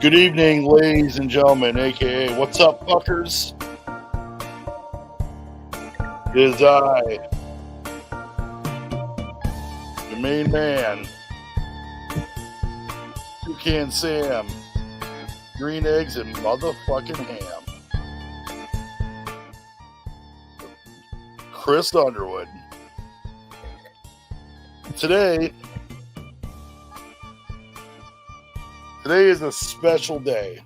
Good evening, ladies and gentlemen, aka what's up, fuckers? It is I, your main man, Toucan Sam, green eggs and motherfucking ham, Chris Underwood. Today is a special day.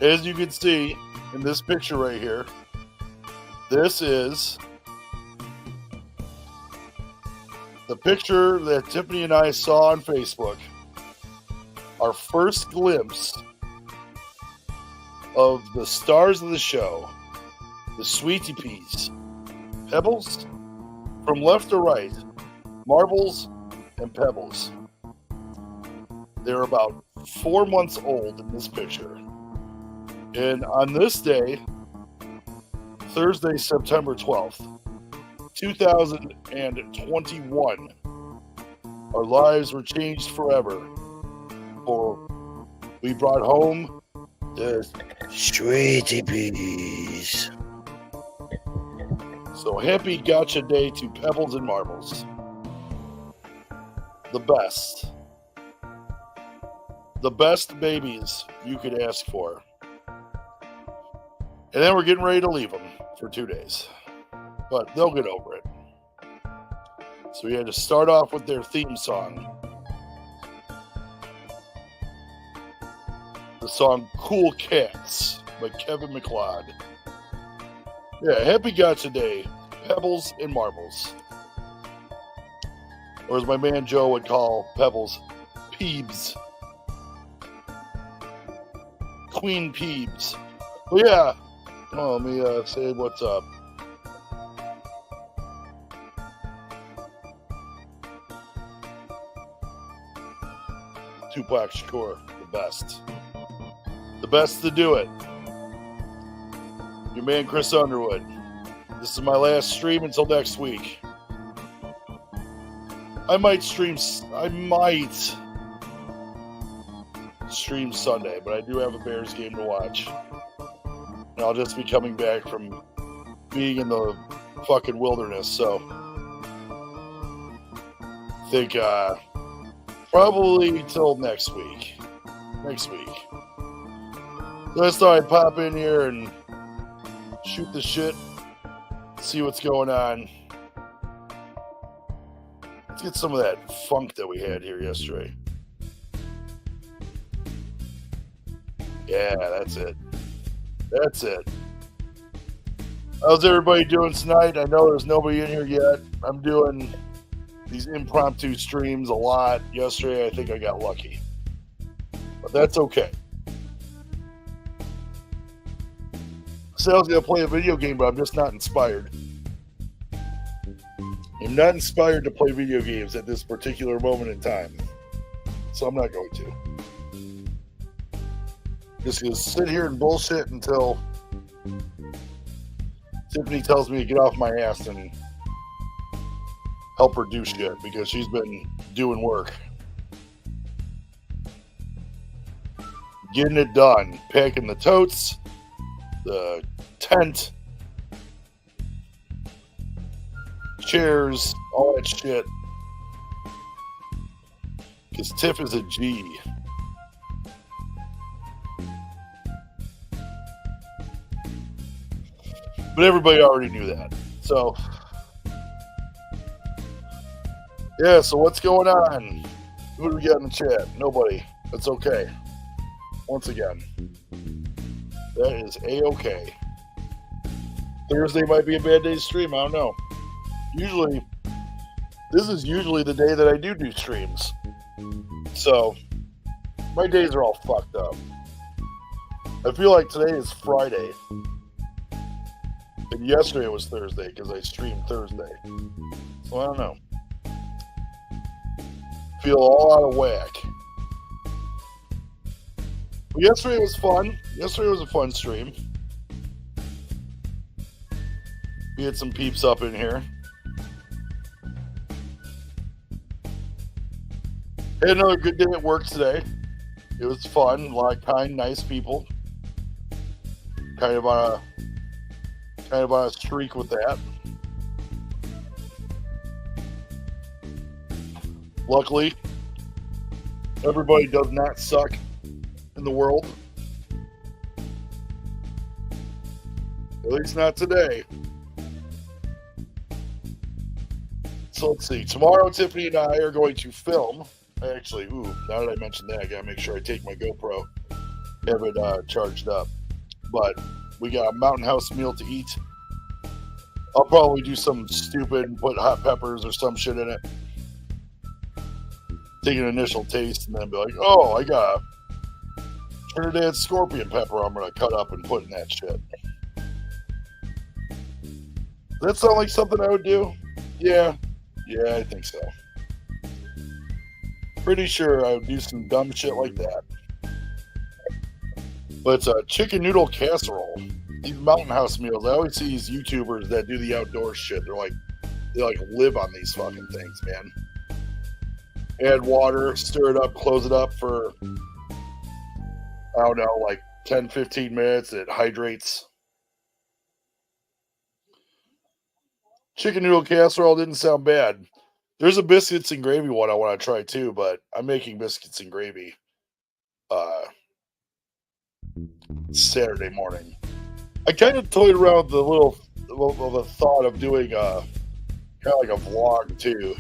As you can see in this picture right here, this is the picture that Tiffany and I saw on Facebook. Our first glimpse of the stars of the show, the Sweetie Peas, Pebbles, from left to right, Marbles and Pebbles. They're about 4 months old in this picture. And on this day, Thursday, September 12th, 2021, our lives were changed forever. For we brought home the Sweetie Peas. So happy gotcha day to Pebbles and Marbles. The best. The best babies you could ask for. And then we're getting ready to leave them for 2 days. But they'll get over it. So we had to start off with their theme song. The song Cool Cats by Kevin MacLeod. Yeah, happy gotcha day, Pebbles and Marbles. Or as my man Joe would call Pebbles, Peebs. Queen Peebs. Oh yeah. Oh, let me say what's up. Tupac Shakur, the best. The best to do it. Your man Chris Underwood. This is my last stream until next week. I might stream Sunday, but I do have a Bears game to watch. And I'll just be coming back from being in the fucking wilderness, so I think probably till next week. So I thought I'd pop in here and shoot the shit, see what's going on. Let's get some of that funk that we had here yesterday. Yeah, that's it. How's everybody doing tonight? I know there's nobody in here yet. I'm doing these impromptu streams a lot. Yesterday, I think I got lucky. But that's okay. So I was going to play a video game, but I'm just not inspired. I'm not inspired to play video games at this particular moment in time. So I'm not going to. Just going to sit here and bullshit until Tiffany tells me to get off my ass and help her do shit, because she's been doing work. Getting it done. Packing the totes, the tent, chairs, all that shit. Because Tiff is a G. But everybody already knew that. So, yeah, so what's going on? Who do we got in the chat? Nobody. That's okay. Once again, that is A-okay. Thursday might be a bad day to stream. I don't know. This is usually the day that I do streams. So, my days are all fucked up. I feel like today is Friday. And yesterday was Thursday because I streamed Thursday. So I don't know. Feel all out of whack. But yesterday was fun. Yesterday was a fun stream. We had some peeps up in here. Had another good day at work today. It was fun. A lot of kind, nice people. Kind of on a streak with that. Luckily, everybody does not suck in the world. At least not today. So let's see. Tomorrow, Tiffany and I are going to film. Actually, now that I mentioned that, I gotta make sure I take my GoPro, have it charged up. But we got a Mountain House meal to eat. I'll probably do something stupid and put hot peppers or some shit in it. Take an initial taste and then be like, oh, I got a Trinidad scorpion pepper I'm going to cut up and put in that shit. Does that sound like something I would do? Yeah, I think so. Pretty sure I would do some dumb shit like that. But it's a chicken noodle casserole. These Mountain House meals, I always see these YouTubers that do the outdoor shit. They live on these fucking things, man. Add water, stir it up, close it up for, I don't know, like 10, 15 minutes. It hydrates. Chicken noodle casserole didn't sound bad. There's a biscuits and gravy one I want to try too, but I'm making biscuits and gravy Saturday morning. I kind of toyed around with the thought of doing kind of like a vlog too.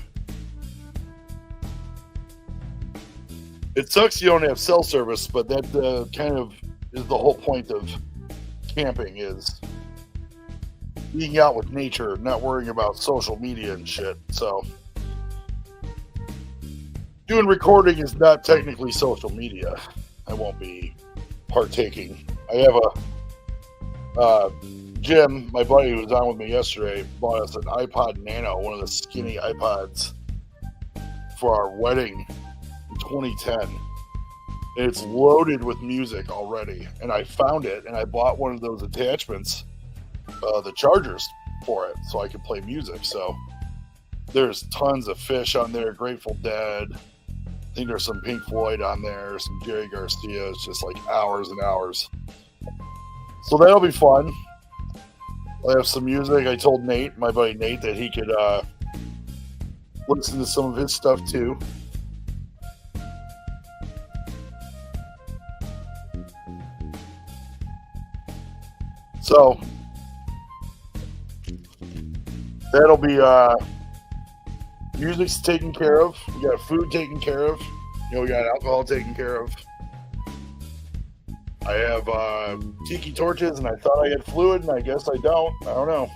It sucks you don't have cell service, but that kind of is the whole point of camping, is being out with nature, not worrying about social media and shit. So doing recording is not technically social media. I won't be partaking. I have Jim, my buddy who was on with me yesterday, bought us an iPod Nano, one of the skinny iPods, for our wedding in 2010. And it's loaded with music already. And I found it, and I bought one of those attachments, the chargers for it, so I could play music. So there's tons of Fish on there, Grateful Dead. I think there's some Pink Floyd on there, some Jerry Garcia. It's just like hours and hours. So that'll be fun. I have some music. I told Nate, my buddy Nate, that he could listen to some of his stuff too. So that'll be music's taken care of. We got food taken care of. We got alcohol taken care of. I have tiki torches, and I thought I had fluid, and I guess I don't. I don't know.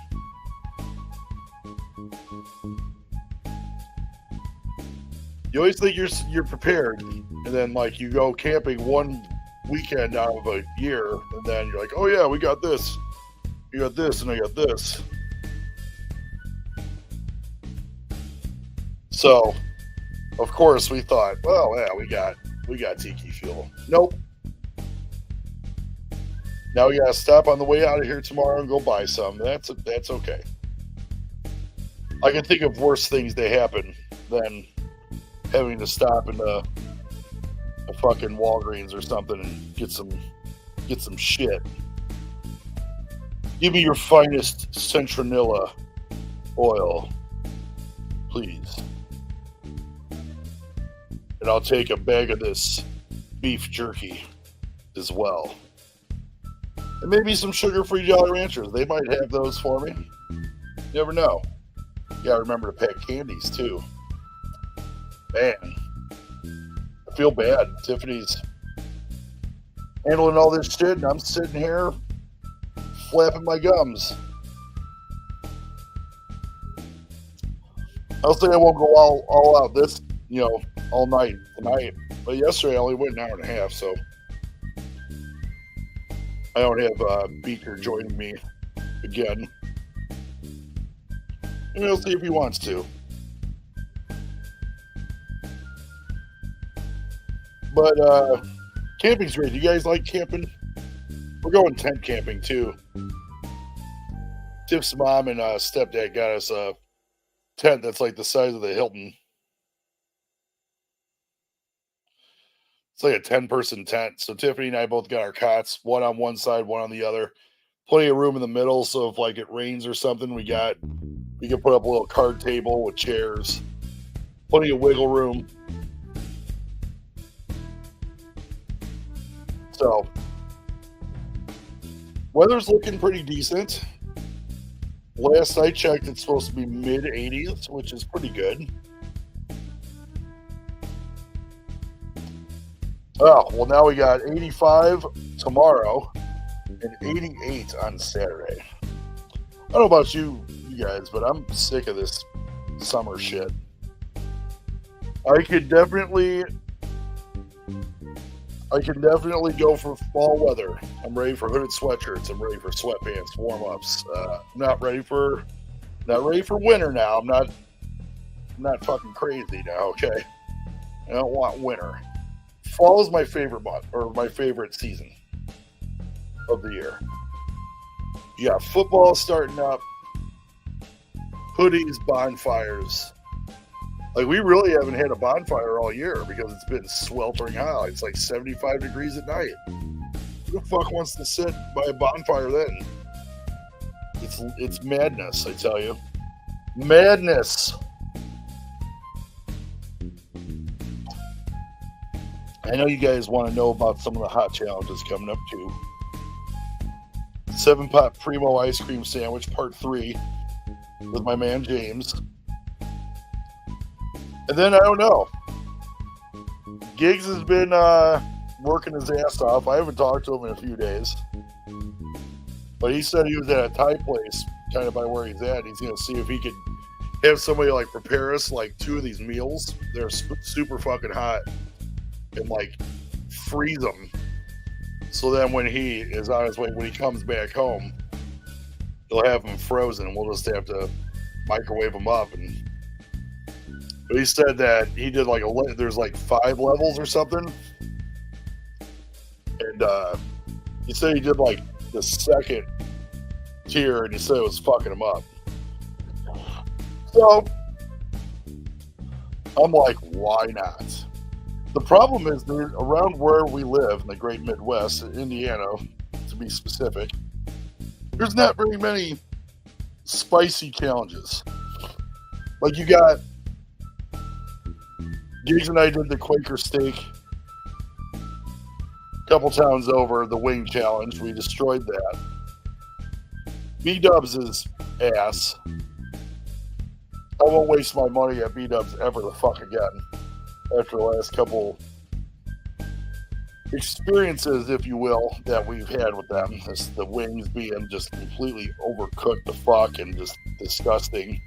You always think you're prepared, and then you go camping one weekend out of a year, and then you're like, oh yeah, we got this. You got this, and I got this. So, of course, we thought, well, yeah, we got tiki fuel. Nope. Now we gotta stop on the way out of here tomorrow and go buy some. That's okay. I can think of worse things to happen than having to stop in a fucking Walgreens or something and get some shit. Give me your finest Centronilla oil, please. And I'll take a bag of this beef jerky as well. And maybe some sugar-free Jolly Ranchers. They might have those for me. You never know. You gotta remember to pack candies, too. Man. I feel bad. Tiffany's handling all this shit, and I'm sitting here flapping my gums. I'll say I won't go all out this, all night tonight. But yesterday I only went an hour and a half, so I don't have Beaker joining me again. And we'll see if he wants to. But camping's great. You guys like camping? We're going tent camping too. Tiff's mom and stepdad got us a tent that's like the size of the Hilton. It's like a 10-person tent. So Tiffany and I both got our cots, one on one side, one on the other. Plenty of room in the middle, so if like it rains or something, we can put up a little card table with chairs. Plenty of wiggle room. So weather's looking pretty decent. Last I checked, it's supposed to be mid-80s, which is pretty good. Oh, well, now we got 85 tomorrow and 88 on Saturday. I don't know about you guys, but I'm sick of this summer shit. I can definitely go for fall weather. I'm ready for hooded sweatshirts. I'm ready for sweatpants, warm-ups. Not ready for winter now. I'm not fucking crazy now, okay? I don't want winter. Fall is my favorite month, or my favorite season of the year. You got football starting up, hoodies, bonfires. Like, we really haven't had a bonfire all year because it's been sweltering hot. It's like 75 degrees at night. Who the fuck wants to sit by a bonfire then? It's madness, I tell you. Madness. I know you guys want to know about some of the hot challenges coming up too. 7-pot Primo ice cream sandwich part 3 with my man James. And then I don't know. Giggs has been working his ass off. I haven't talked to him in a few days. But he said he was at a Thai place kind of by where he's at. He's going to see if he could have somebody like prepare us like 2 of these meals. They're super fucking hot. And like freeze them. So then when he is on his way, when he comes back home, he'll have them frozen and we'll just have to microwave them up. But he said that he did like there's like 5 levels or something. And he said he did like the second tier and he said it was fucking him up. So I'm like, why not? The problem is that around where we live in the great Midwest, Indiana, to be specific, there's not very many spicy challenges. Like you got, Giggs and I did the Quaker steak a couple towns over, the wing challenge. We destroyed that. B-Dubs is ass. I won't waste my money at B-Dubs ever the fuck again. After the last couple experiences, if you will, that we've had with them. The wings being just completely overcooked the fuck and just disgusting.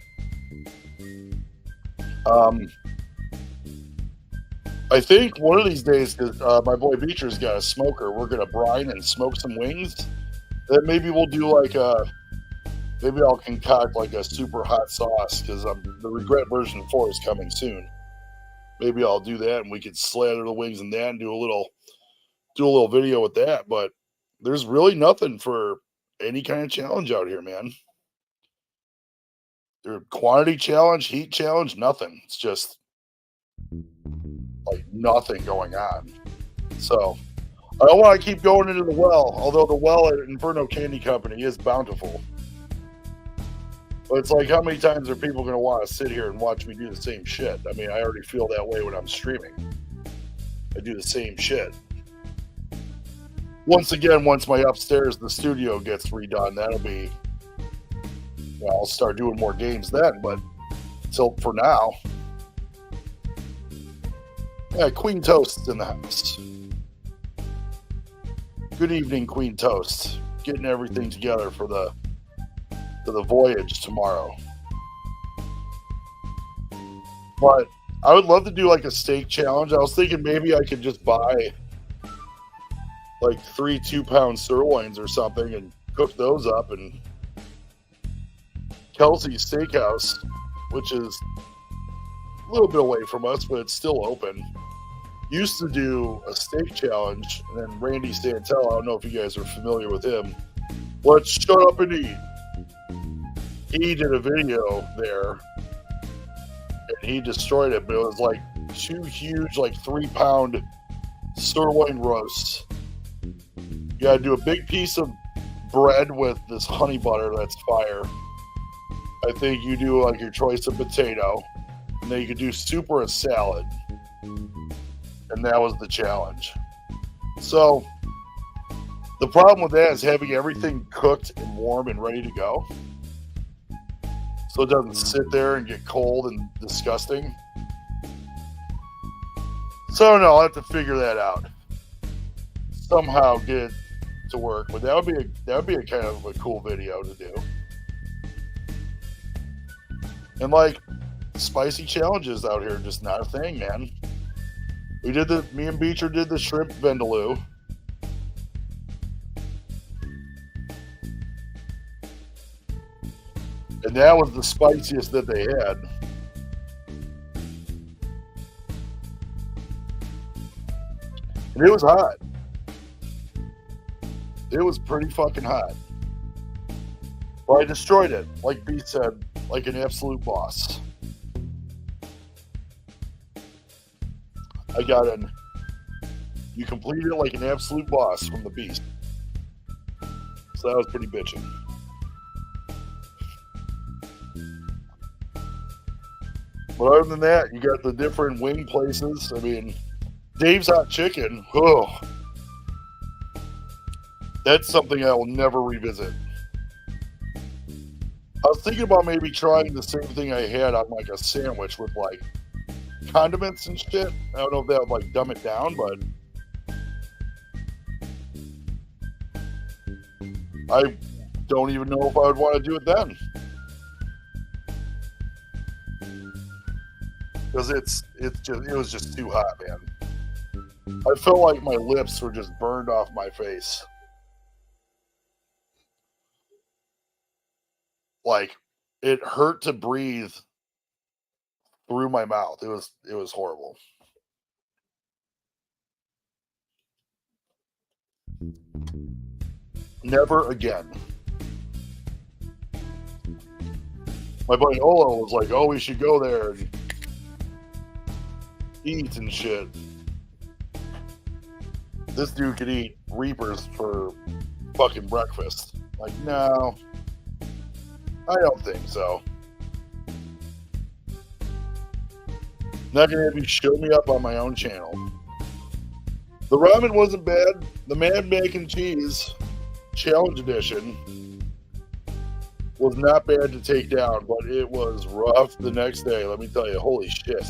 I think one of these days, because my boy Beecher's got a smoker, we're going to brine and smoke some wings. Then maybe we'll do like maybe I'll concoct like a super hot sauce, because the Regret version 4 is coming soon. Maybe I'll do that, and we could slather the wings in that and do a little video with that. But there's really nothing for any kind of challenge out here, man. There's quantity challenge, heat challenge, nothing. It's just like nothing going on. So I don't want to keep going into the well, although the well at Inferno Candy Company is bountiful. But it's like, how many times are people going to want to sit here and watch me do the same shit? I mean, I already feel that way when I'm streaming. I do the same shit. Once again, once my upstairs, the studio gets redone, that'll be, well, I'll start doing more games then, but until for now. Yeah, Queen Toast's in the house. Good evening, Queen Toast. Getting everything together for the voyage tomorrow. But I would love to do like a steak challenge. I was thinking maybe I could just buy like 3 2-pound sirloins or something and cook those up. And Kelsey's Steakhouse, which is a little bit away from us, but it's still open, used to do a steak challenge. And then Randy Santel, I don't know if you guys are familiar with him. Let's shut up and eat. He did a video there, and he destroyed it, but it was like 2 huge, like 3-pound sirloin roast. You gotta do a big piece of bread with this honey butter that's fire. I think you do like your choice of potato. And then you could do soup or a salad. And that was the challenge. So, the problem with that is having everything cooked and warm and ready to go. So it doesn't sit there and get cold and disgusting. So no, I'll have to figure that out. Somehow get it to work. But that would be a kind of a cool video to do. And like, spicy challenges out here, just not a thing, man. Me and Beecher did the shrimp vindaloo. And that was the spiciest that they had. And it was hot. It was pretty fucking hot. But I destroyed it, like B said, like an absolute boss. I got in. You completed it like an absolute boss from the beast. So that was pretty bitchin'. But other than that, you got the different wing places. I mean, Dave's Hot Chicken. Oh, that's something I will never revisit. I was thinking about maybe trying the same thing I had on like a sandwich with like condiments and shit. I don't know if that would like dumb it down, but I don't even know if I would want to do it then. Because it was just too hot, man. I felt like my lips were just burned off my face. Like, it hurt to breathe through my mouth. It was horrible. Never again. My buddy Olo was like, "Oh, we should go there and eat and shit." This dude could eat Reapers for fucking breakfast. Like, no, I don't think so. Not gonna have you show me up on my own channel. The ramen wasn't bad. The Mad Mac and Cheese Challenge Edition was not bad to take down, but it was rough the next day. Let me tell you, holy shit.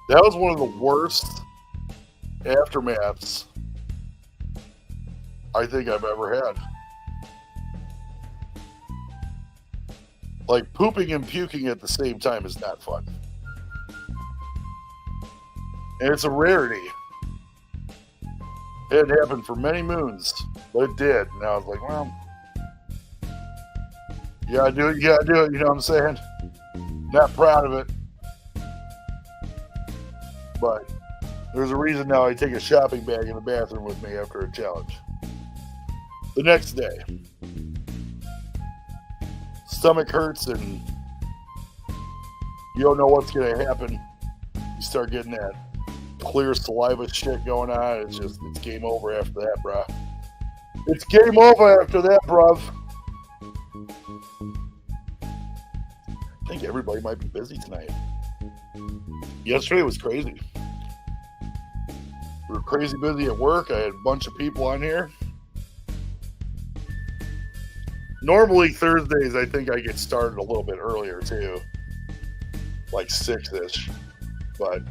That was one of the worst aftermaths I think I've ever had. Like, pooping and puking at the same time is not fun. And it's a rarity. It hadn't happened for many moons, but it did. And I was like, well, you gotta do it, you know what I'm saying? Not proud of it. But there's a reason now I take a shopping bag in the bathroom with me after a challenge. The next day, stomach hurts and you don't know what's going to happen. You start getting that clear saliva shit going on. It's game over after that, bruh. It's game over after that, bruv. I think everybody might be busy tonight. Yesterday was crazy. We were crazy busy at work. I had a bunch of people on here. Normally Thursdays, I think I get started a little bit earlier too, like 6-ish. But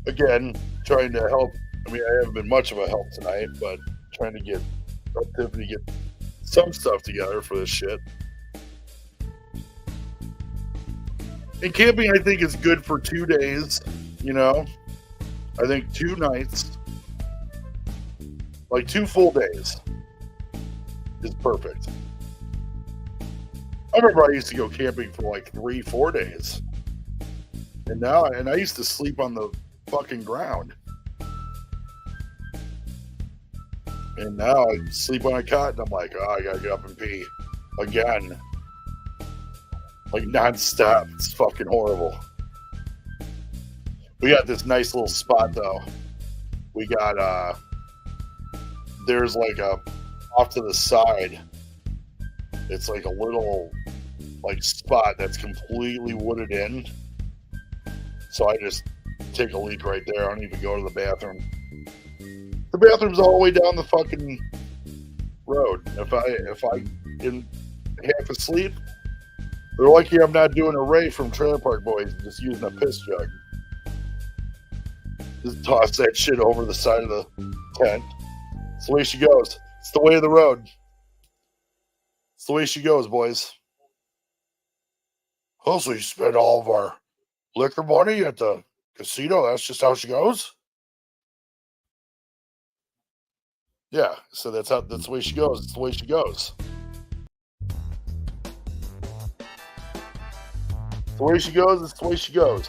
again, trying to help. I mean, I haven't been much of a help tonight, but trying to get Tiffany get some stuff together for this shit. And camping, I think, is good for 2 days. You know, I think 2 nights, like 2 full days, is perfect. I remember I used to go camping for like 3-4 days. And I used to sleep on the fucking ground. And now I sleep on a cot and I'm like, oh, I gotta get up and pee again. Like nonstop. It's fucking horrible. We got this nice little spot though. We got there's like a off to the side. It's like a little like spot that's completely wooded in. So I just take a leak right there. I don't even go to the bathroom. The bathroom's all the way down the fucking road. If I in half asleep, they're lucky I'm not doing a Ray from Trailer Park Boys and just using a piss jug. Just toss that shit over the side of the tent. It's the way she goes. It's the way of the road. It's the way she goes, boys. Oh, so you spend all of our liquor money at the casino? That's just how she goes? Yeah, so that's the way she goes. It's the way she goes. It's the way she goes, it's the way she goes.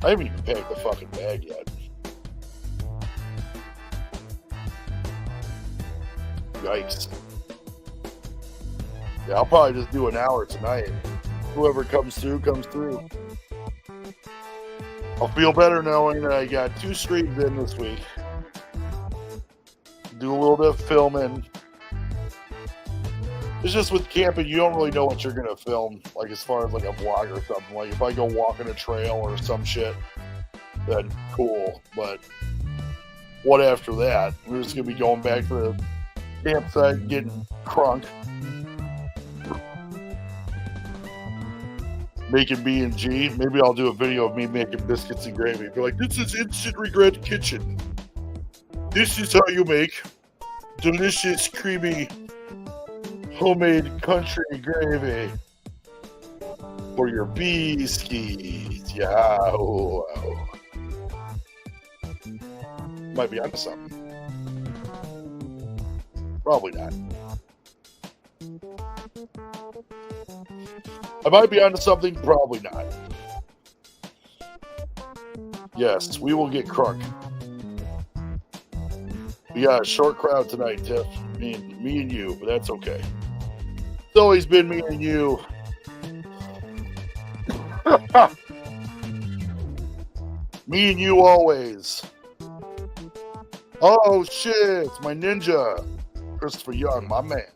I haven't even packed the fucking bag yet. Yikes. Yeah, I'll probably just do an hour tonight. Whoever comes through, comes through. I'll feel better knowing that I got 2 streams in this week. Do a little bit of filming. It's just with camping, you don't really know what you're going to film, like as far as like a vlog or something. Like if I go walking a trail or some shit, then cool. But what after that? We're just going to be going back to the campsite, getting crunk, making B&G. Maybe I'll do a video of me making biscuits and gravy. Be like, this is Instant Regret Kitchen. This is how you make delicious, creamy, homemade country gravy for your biscuits. Yeah. Might be onto something. Probably not. I might be onto something. Probably not. Yes, we will get crunk. We got a short crowd tonight, Tiff. Me and you, but that's okay. It's always been me and you. Me and you always. Oh shit, it's my ninja, Christopher Young, my man.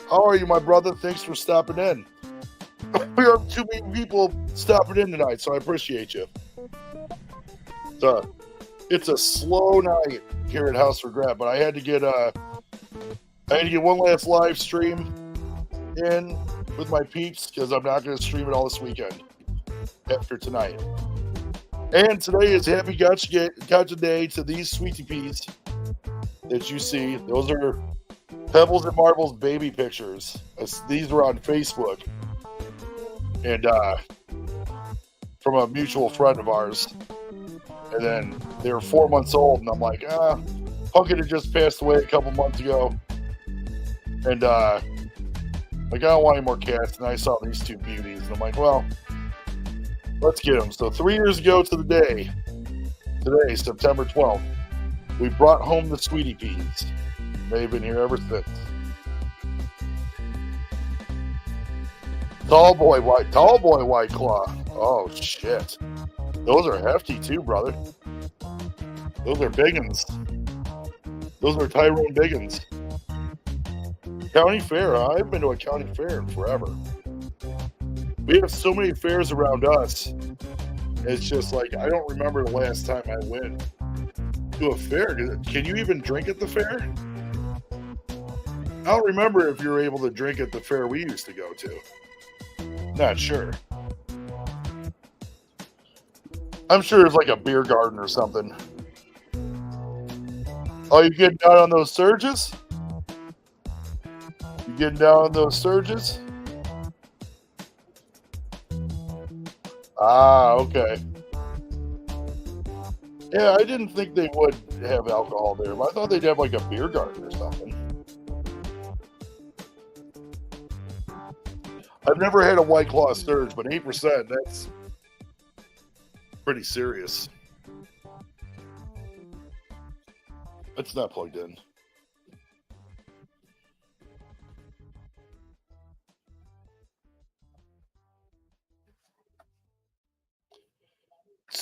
How are you, my brother? Thanks for stopping in. We have too many people stopping in tonight, so I appreciate you. It's a slow night here at House Regret, but I had to get one last live stream in with my peeps because I'm not going to stream it all this weekend after tonight. And today is Happy Gotcha Day to these sweetie peas that you see. Those are Pebbles and Marbles baby pictures. These were on Facebook and from a mutual friend of ours. And then they were 4 months old, and I'm like, Pumpkin had just passed away a couple months ago. And like, I don't want any more cats. And I saw these 2 beauties, and I'm like, well, let's get them. So 3 years ago to the day, today, September 12th, we brought home the sweetie peas. They've been here ever since. Tall boy white claw. Oh shit. Those are hefty too, brother. Those are biggins. Those are Tyrone biggins. County fair, huh? I haven't been to a county fair in forever. We have so many fairs around us. It's just like, I don't remember the last time I went to a fair. Can you even drink at the fair? I don't remember if you were able to drink at the fair we used to go to. Not sure. I'm sure it's like a beer garden or something. Oh, you getting down on those surges? You getting down on those surges? Ah, okay. Yeah, I didn't think they would have alcohol there, but I thought they'd have like a beer garden or something. I've never had a White Claw Surge, but 8%, that's pretty serious. It's not plugged in.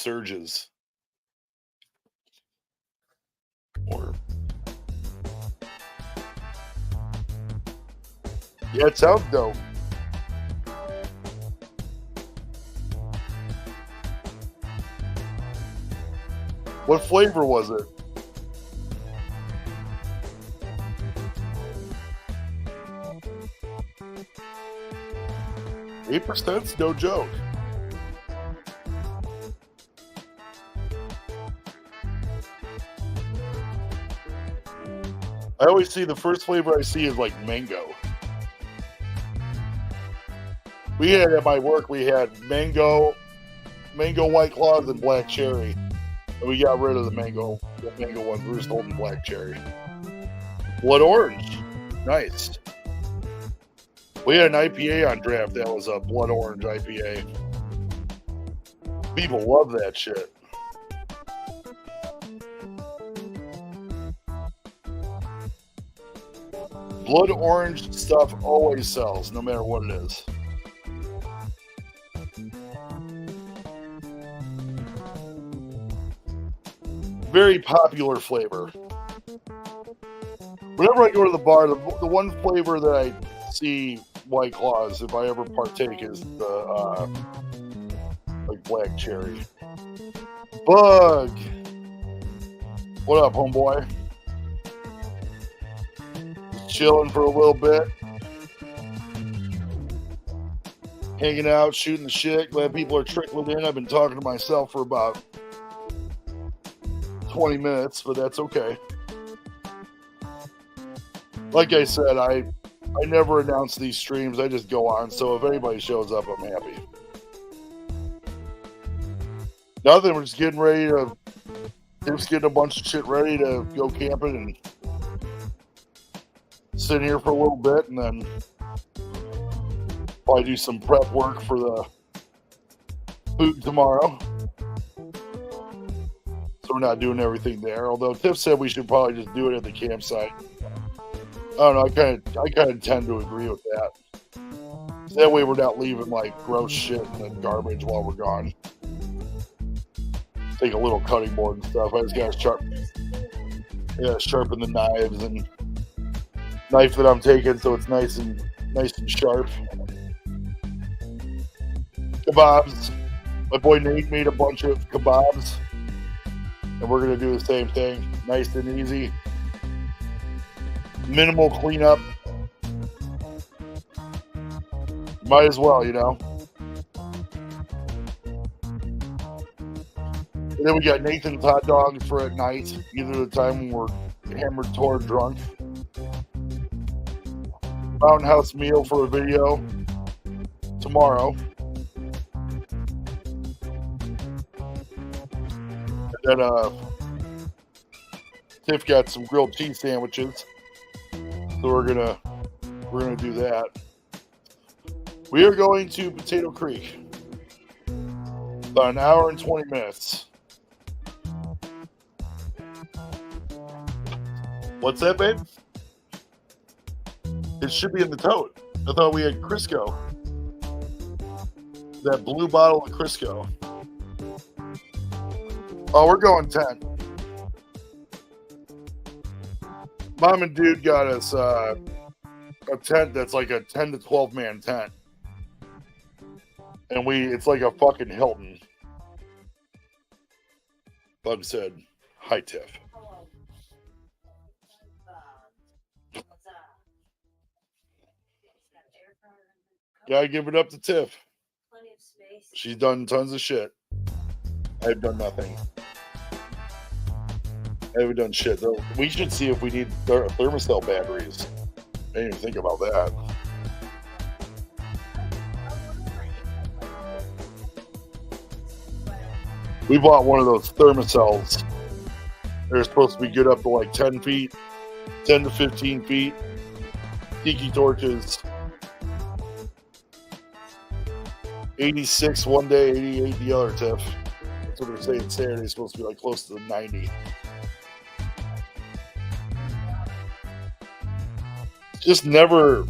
surges. Or yeah, it sounds dope. What flavor was it? %? No joke. I always see the first flavor I see is like mango. We had at my work, we had mango White Claws, and black cherry. And we got rid of the mango ones. We're just holding black cherry. Blood orange. Nice. We had an IPA on draft that was a blood orange IPA. People love that shit. Blood orange stuff always sells, no matter what it is. Very popular flavor. Whenever I go to the bar, the one flavor that I see White Claws, if I ever partake, is the like black cherry. Bug. What up, homeboy? Just chilling for a little bit. Hanging out, shooting the shit. Glad people are trickling in. I've been talking to myself for about 20 minutes, but that's okay. Like I said, I never announce these streams. I just go on. So if anybody shows up, I'm happy. Nothing. We're just getting ready to. Just getting a bunch of shit ready to go camping and sit here for a little bit, and then probably do some prep work for the food tomorrow. So we're not doing everything there. Although Tiff said we should probably just do it at the campsite. I don't know. I kind of tend to agree with that. So that way we're not leaving like gross shit and garbage while we're gone. Take a little cutting board and stuff. I just gotta sharpen the knives and knife that I'm taking so it's nice and sharp. Kebabs. My boy Nate made a bunch of kebabs, and we're gonna do the same thing. Nice and easy. Minimal cleanup. Might as well, you know. And then we got Nathan's hot dogs for at night, either the time when we're hammered toward drunk. Mountain House meal for a video tomorrow. And then Tiff got some grilled cheese sandwiches. So we're gonna do that. We are going to Potato Creek. About an hour and 20 minutes. What's that, babe? It should be in the tote. I thought we had Crisco. That blue bottle of Crisco. Oh, we're going 10. Mom and dude got us a tent that's like a 10 to 12 man tent. And it's like a fucking Hilton. Bug said, hi, Tiff. Gotta give it up to Tiff. She's done tons of shit. I've done nothing. I haven't done shit. Though. We should see if we need thermocell batteries. I didn't even think about that. We bought one of those thermocells. They're supposed to be good up to like 10 feet, 10 to 15 feet. Tiki torches. 86 one day, 88 the other, Tiff. That's what they're saying. Saturday's supposed to be like close to the 90. Just never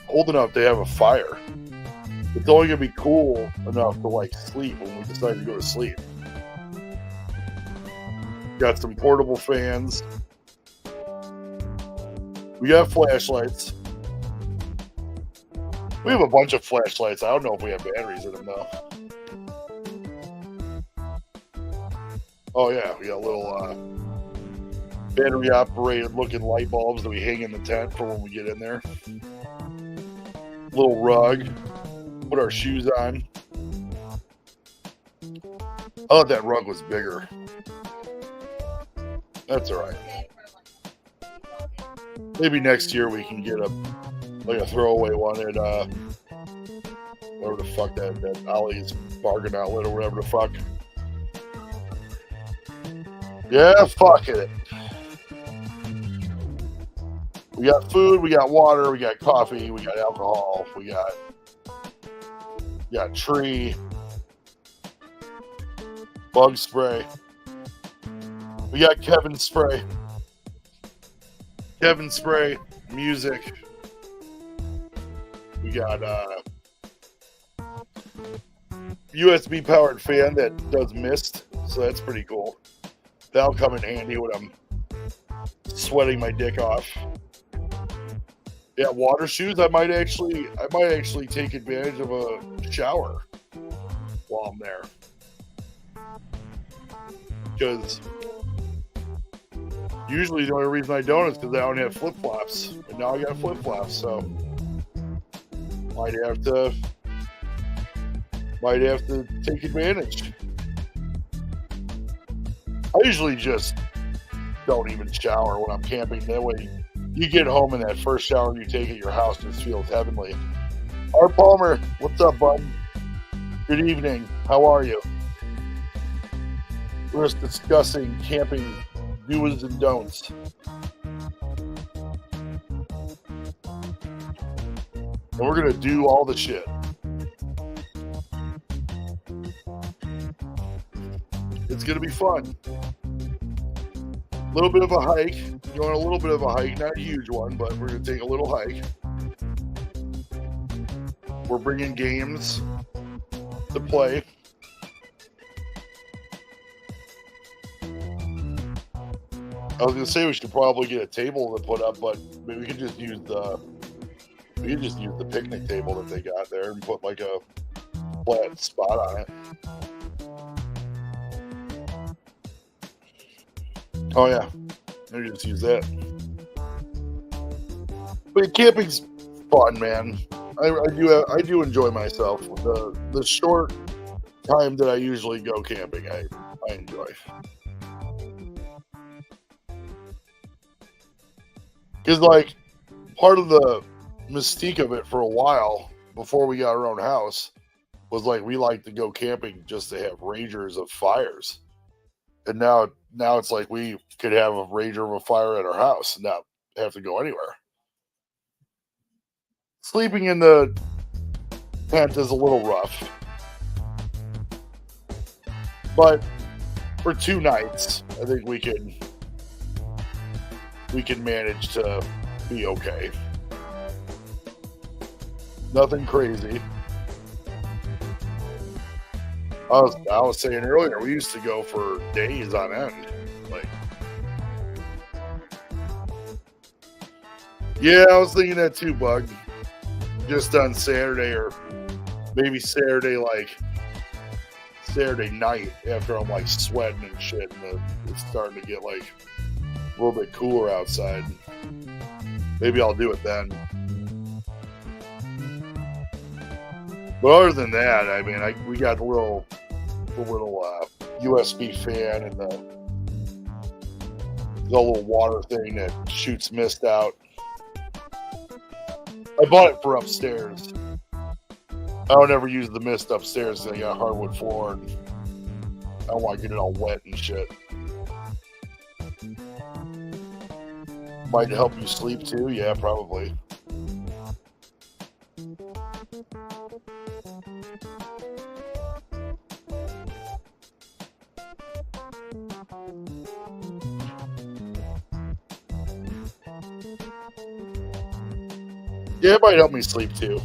cold enough to have a fire. It's only gonna be cool enough to like sleep when we decide to go to sleep. Got some portable fans. We got flashlights. We have a bunch of flashlights. I don't know if we have batteries in them though. Oh yeah, we got little battery operated looking light bulbs that we hang in the tent for when we get in there. Little rug. Put our shoes on. I thought that rug was bigger. That's alright. Maybe next year we can get a throwaway one at whatever the fuck that Ollie's bargain outlet or whatever the fuck. Yeah, fuck it. We got food, we got water, we got coffee, we got alcohol, we got tree, bug spray. We got Kevin spray. Kevin spray, music. We got USB powered fan that does mist, so that's pretty cool. That'll come in handy when I'm sweating my dick off. Yeah, water shoes. I might actually take advantage of a shower while I'm there, because usually the only reason I don't is because I don't have flip flops, and now I got flip flops, so might have to take advantage. I usually just don't even shower when I'm camping. That way, you get home and that first shower you take at your house just feels heavenly. Art Palmer, what's up, bud? Good evening. How are you? We're just discussing camping do's and don'ts. And we're going to do all the shit. It's going to be fun. A little bit of a hike. Going a little bit of a hike, not a huge one, but we're going to take a little hike. We're bringing games to play. I was going to say we should probably get a table to put up, but maybe we could just use the picnic table that they got there and put like a flat spot on it. Oh yeah, maybe just use that. But camping's fun, man. I do enjoy myself. The short time that I usually go camping, I enjoy. Because like part of the mystique of it for a while before we got our own house was like we like to go camping just to have ragers of fires. And now it's like we could have a rager of a fire at our house and not have to go anywhere. Sleeping in the tent is a little rough. But for 2 nights, I think we can manage to be okay. Nothing crazy. I was saying earlier, we used to go for days on end. Like, yeah, I was thinking that too, Bug. Just on Saturday or maybe Saturday night after I'm like sweating and shit, and it's starting to get like a little bit cooler outside. Maybe I'll do it then. But other than that, I mean, we got the little USB fan and the little water thing that shoots mist out. I bought it for upstairs. I don't ever use the mist upstairs because I got hardwood floor and I don't want to get it all wet and shit. Might help you sleep too? Yeah, probably. Yeah, it might help me sleep too.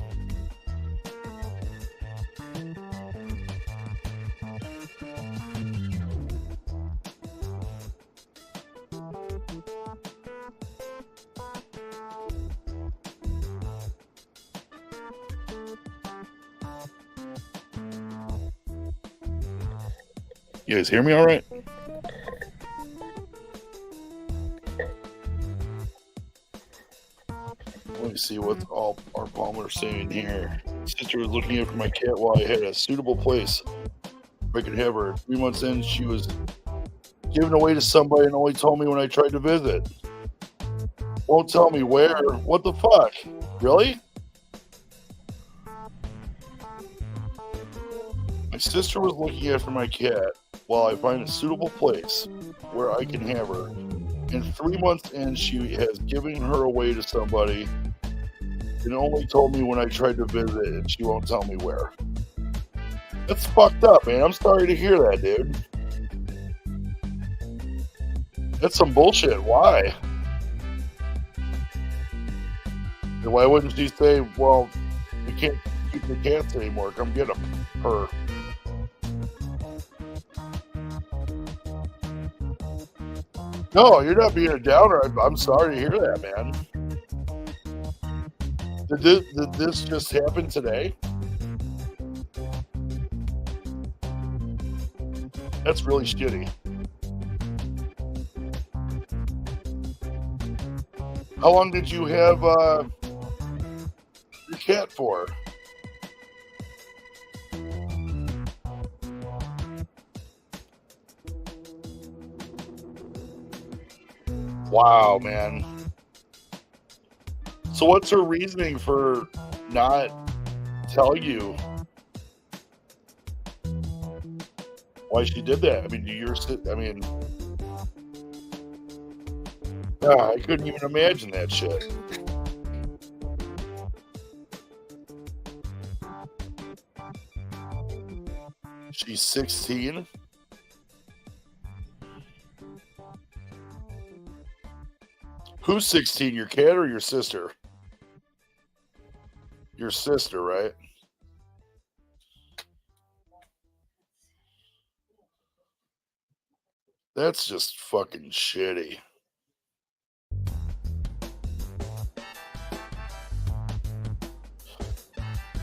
You guys hear me all right? Let me see what all our Palmer's saying here. Sister was looking after my cat while I had a suitable place I could have her. 3 months in, she was given away to somebody and only told me when I tried to visit. Won't tell me where. What the fuck? Really? My sister was looking after my cat while I find a suitable place where I can have her. And 3 months in, she has given her away to somebody and only told me when I tried to visit, and she won't tell me where. That's fucked up, man. I'm sorry to hear that, dude. That's some bullshit. Why? And why wouldn't she say, well, we can't keep the cats anymore. Come get them. Her. No, you're not being a downer. I'm sorry to hear that, man. Did this just happen today? That's really shitty. How long did you have your cat for? Wow, man. So what's her reasoning for not telling you why she did that? I mean, I couldn't even imagine that shit. She's 16. Who's 16? Your cat or your sister? Your sister, right? That's just fucking shitty.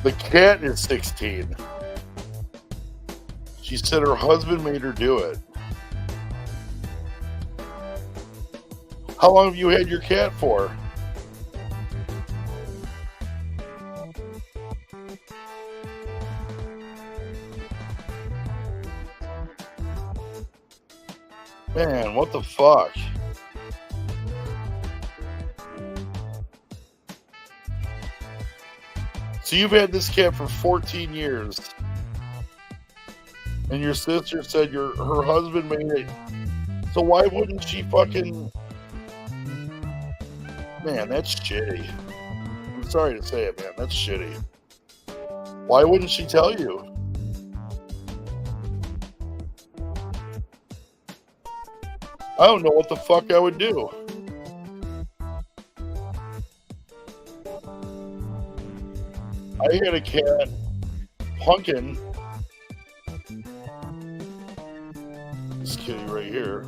The cat is 16. She said her husband made her do it. How long have you had your cat for? Man, what the fuck? So you've had this cat for 14 years. And your sister said her husband made it. So why wouldn't she fucking... Man, that's shitty. I'm sorry to say it, man. That's shitty. Why wouldn't she tell you? I don't know what the fuck I would do. I had a cat, Pumpkin. This kitty right here.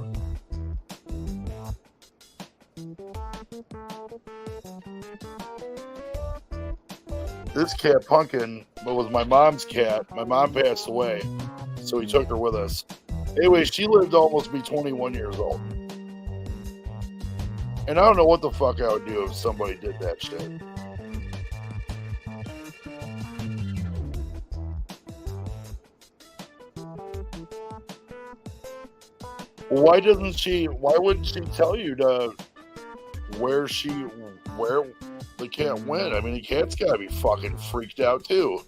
This cat, Pumpkin, was my mom's cat. My mom passed away, so we took her with us. Anyway, she lived to almost be 21 years old. And I don't know what the fuck I would do if somebody did that shit. Why wouldn't she tell you where the cat went? I mean, the cat's gotta be fucking freaked out too.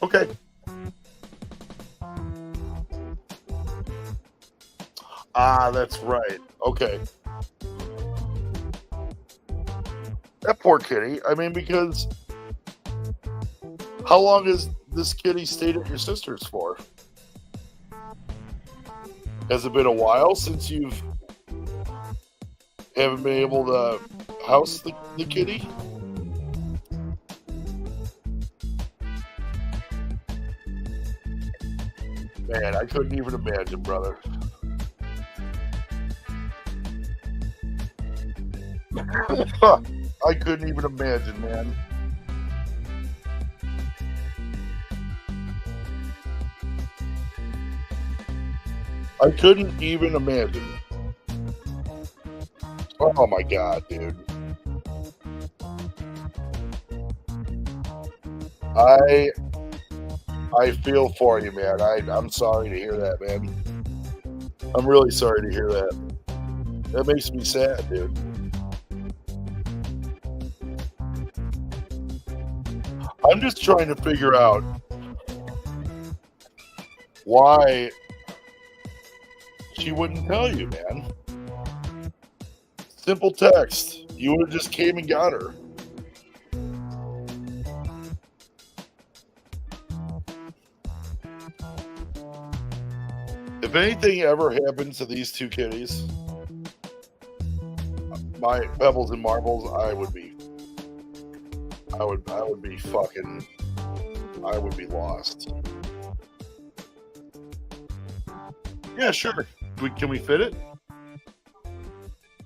Okay. Ah, that's right. Okay. That poor kitty. I mean, because how long has this kitty stayed at your sister's for? Has it been a while since haven't been able to house the kitty? Man, I couldn't even imagine, brother. I couldn't even imagine, man. I couldn't even imagine. Oh my god, dude. I feel for you, man. I'm sorry to hear that, man. I'm really sorry to hear that. That makes me sad, dude. I'm just trying to figure out why she wouldn't tell you, man. Simple text. You would have just came and got her. If anything ever happens to these two kitties, my Pebbles and Marbles, I would be lost. Yeah, sure. Can we fit it?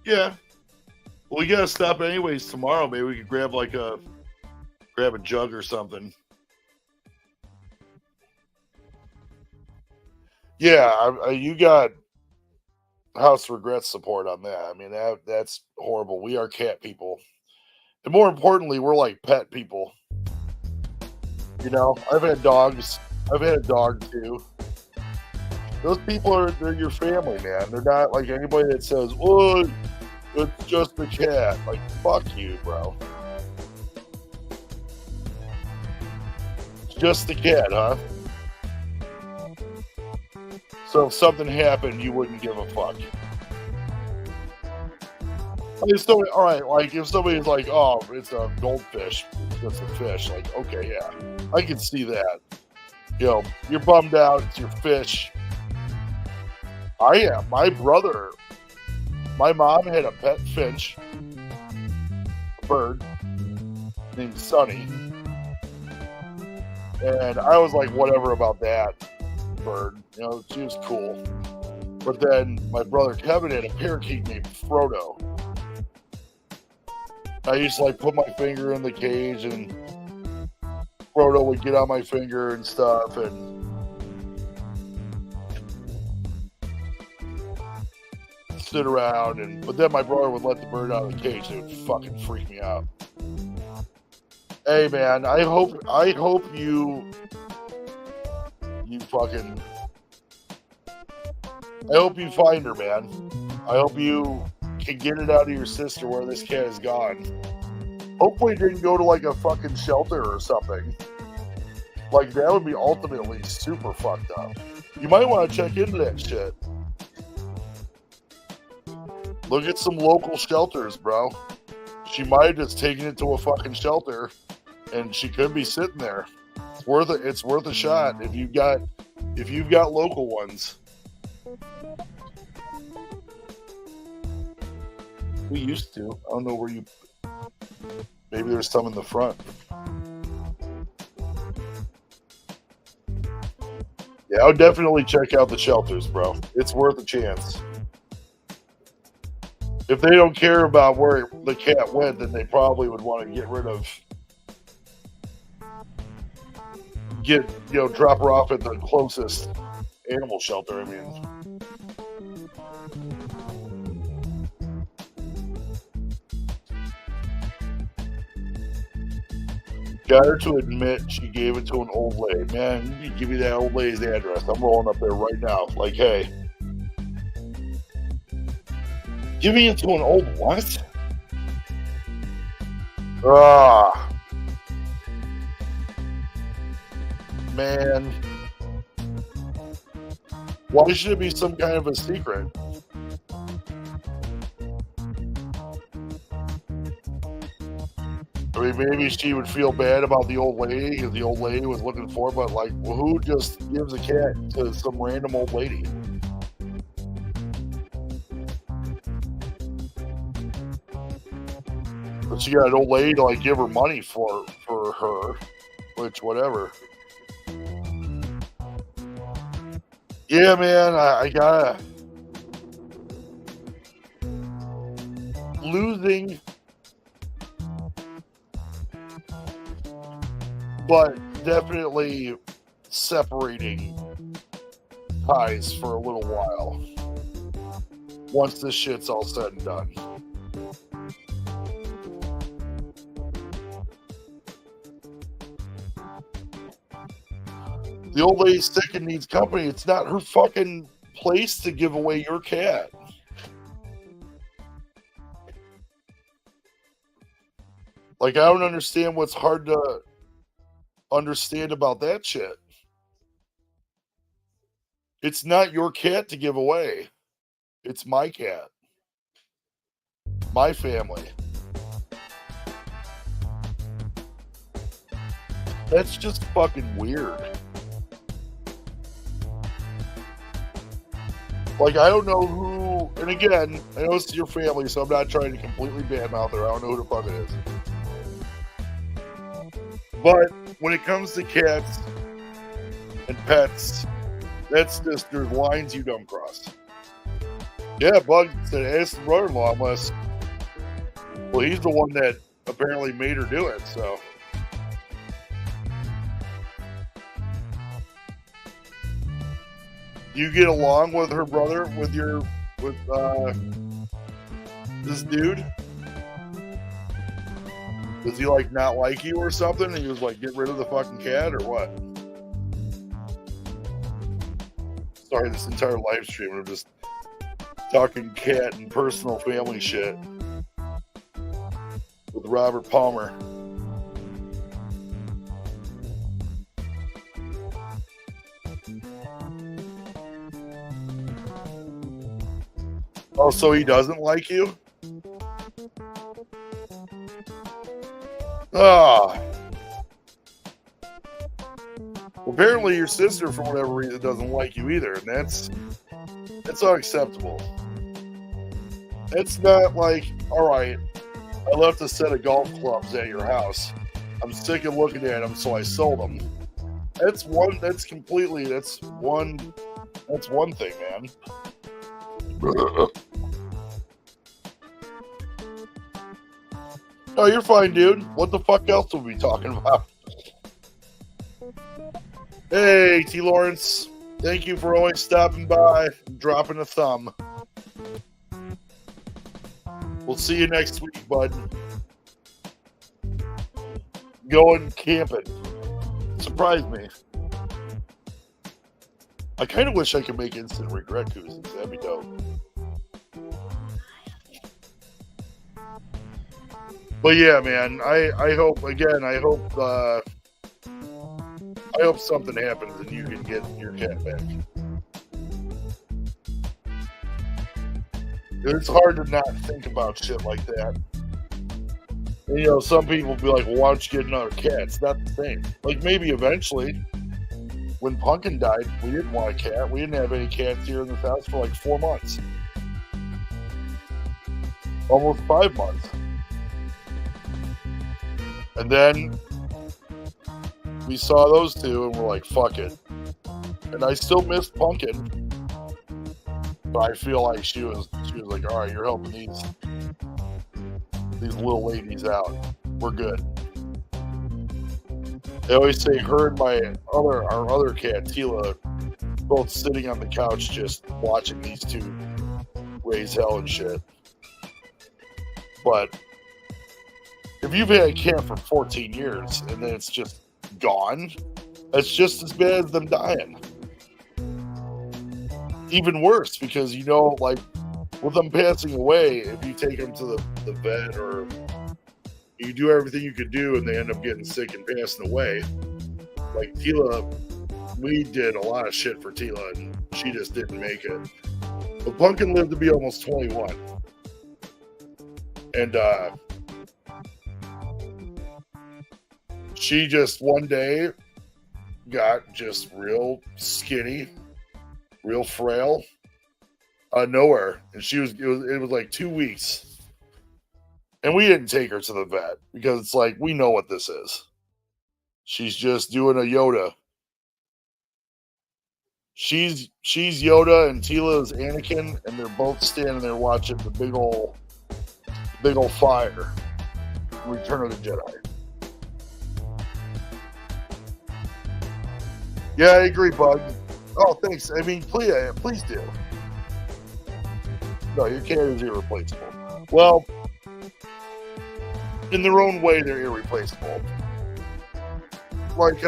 Yeah. Well, we gotta stop anyways tomorrow. Maybe we could grab a jug or something. Yeah, you got House Regrets support on that. I mean, that's horrible. We are cat people. And more importantly, we're like pet people. You know, I've had dogs. I've had a dog too. Those people they're your family, man. They're not like anybody that says, "Oh, it's just a cat." Like, fuck you, bro. It's just a cat, huh? So if something happened, you wouldn't give a fuck. All right, like if somebody's like, "Oh, it's a goldfish, it's just a fish," like, okay, yeah, I can see that. You know, you're bummed out. It's your fish. I am. My mom had a pet finch, a bird named Sunny, and I was like, whatever about that bird. You know, she was cool. But then my brother Kevin had a parakeet named Frodo. I used to like put my finger in the cage and Frodo would get on my finger and stuff, and sit around, but then my brother would let the bird out of the cage. It would fucking freak me out. Hey man, I hope you fucking, I hope you find her, man. I hope you can get it out of your sister where this cat is gone. Hopefully it didn't go to like a fucking shelter or something. Like, that would be ultimately super fucked up. You might want to check into that shit. Look at some local shelters, bro. She might have just taken it to a fucking shelter, and she could be sitting there. It's worth a shot if you've got local ones. We used to. I don't know where you. Maybe there's some in the front. Yeah, I would definitely check out the shelters, bro. It's worth a chance. If they don't care about where the cat went, then they probably would want to drop her off at the closest animal shelter. I mean, got her to admit she gave it to an old lady. Man, you give me that old lady's address. I'm rolling up there right now. Like, hey, giving it to an old what? Man. Why should it be some kind of a secret? I mean, maybe she would feel bad about the old lady because the old lady was looking for it, but like, well, who just gives a cat to some random old lady? But she got an old lady to like give her money for her, which whatever. Yeah, man, I gotta losing, but definitely separating ties for a little while. Once this shit's all said and done. The old lady's sick and needs company. It's not her fucking place to give away your cat. Like, I don't understand what's hard to understand about that shit. It's not your cat to give away. It's my cat. My family. That's just fucking weird. Like, I don't know who, and again, I know it's your family, so I'm not trying to completely badmouth her. I don't know who the fuck it is. But when it comes to cats and pets, that's just, there's lines you don't cross. Yeah, Bug said, ask the brother-in-law, unless, well, he's the one that apparently made her do it, so. Do you get along with her brother, with this dude? Does he, like, not like you or something? And he was like, get rid of the fucking cat, or what? Sorry, this entire live stream, I'm just talking cat and personal family shit with Robert Palmer. Oh, so he doesn't like you? Ah. Well, apparently your sister, for whatever reason, doesn't like you either, and that's unacceptable. It's not like, all right, I left a set of golf clubs at your house. I'm sick of looking at them, so I sold them. That's one thing, man. Oh, you're fine, dude. What the fuck else will we be talking about? Hey, T. Lawrence. Thank you for always stopping by and dropping a thumb. We'll see you next week, bud. Going camping. Surprise me. I kind of wish I could make instant regret koozies. That'd be dope. But yeah, man, I hope something happens and you can get your cat back. It's hard to not think about shit like that. And, you know, some people be like, well, why don't you get another cat? It's not the same. Like, maybe eventually. When Pumpkin died, we didn't want a cat. We didn't have any cats here in this house for like 4 months. Almost 5 months. And then we saw those two and we're like, fuck it. And I still miss Pumpkin. But I feel like she was like, all right, you're helping these little ladies out. We're good. They always say her and our other cat, Tila, both sitting on the couch just watching these two raise hell and shit. But if you've had a cat for 14 years and then it's just gone, that's just as bad as them dying. Even worse, because, you know, like, with them passing away, if you take them to the vet or you do everything you could do and they end up getting sick and passing away, like Tila, we did a lot of shit for Tila and she just didn't make it. But Pumpkin lived to be almost 21. And she just one day got just real skinny, real frail, nowhere. And it was like 2 weeks. And we didn't take her to the vet because it's like, we know what this is. She's just doing a Yoda. She's Yoda and Tila is Anakin, and they're both standing there watching the big old fire. Return of the Jedi. Yeah, I agree, Bug. Oh, thanks. I mean, please do. No, your cat is irreplaceable. Well, in their own way, they're irreplaceable. Like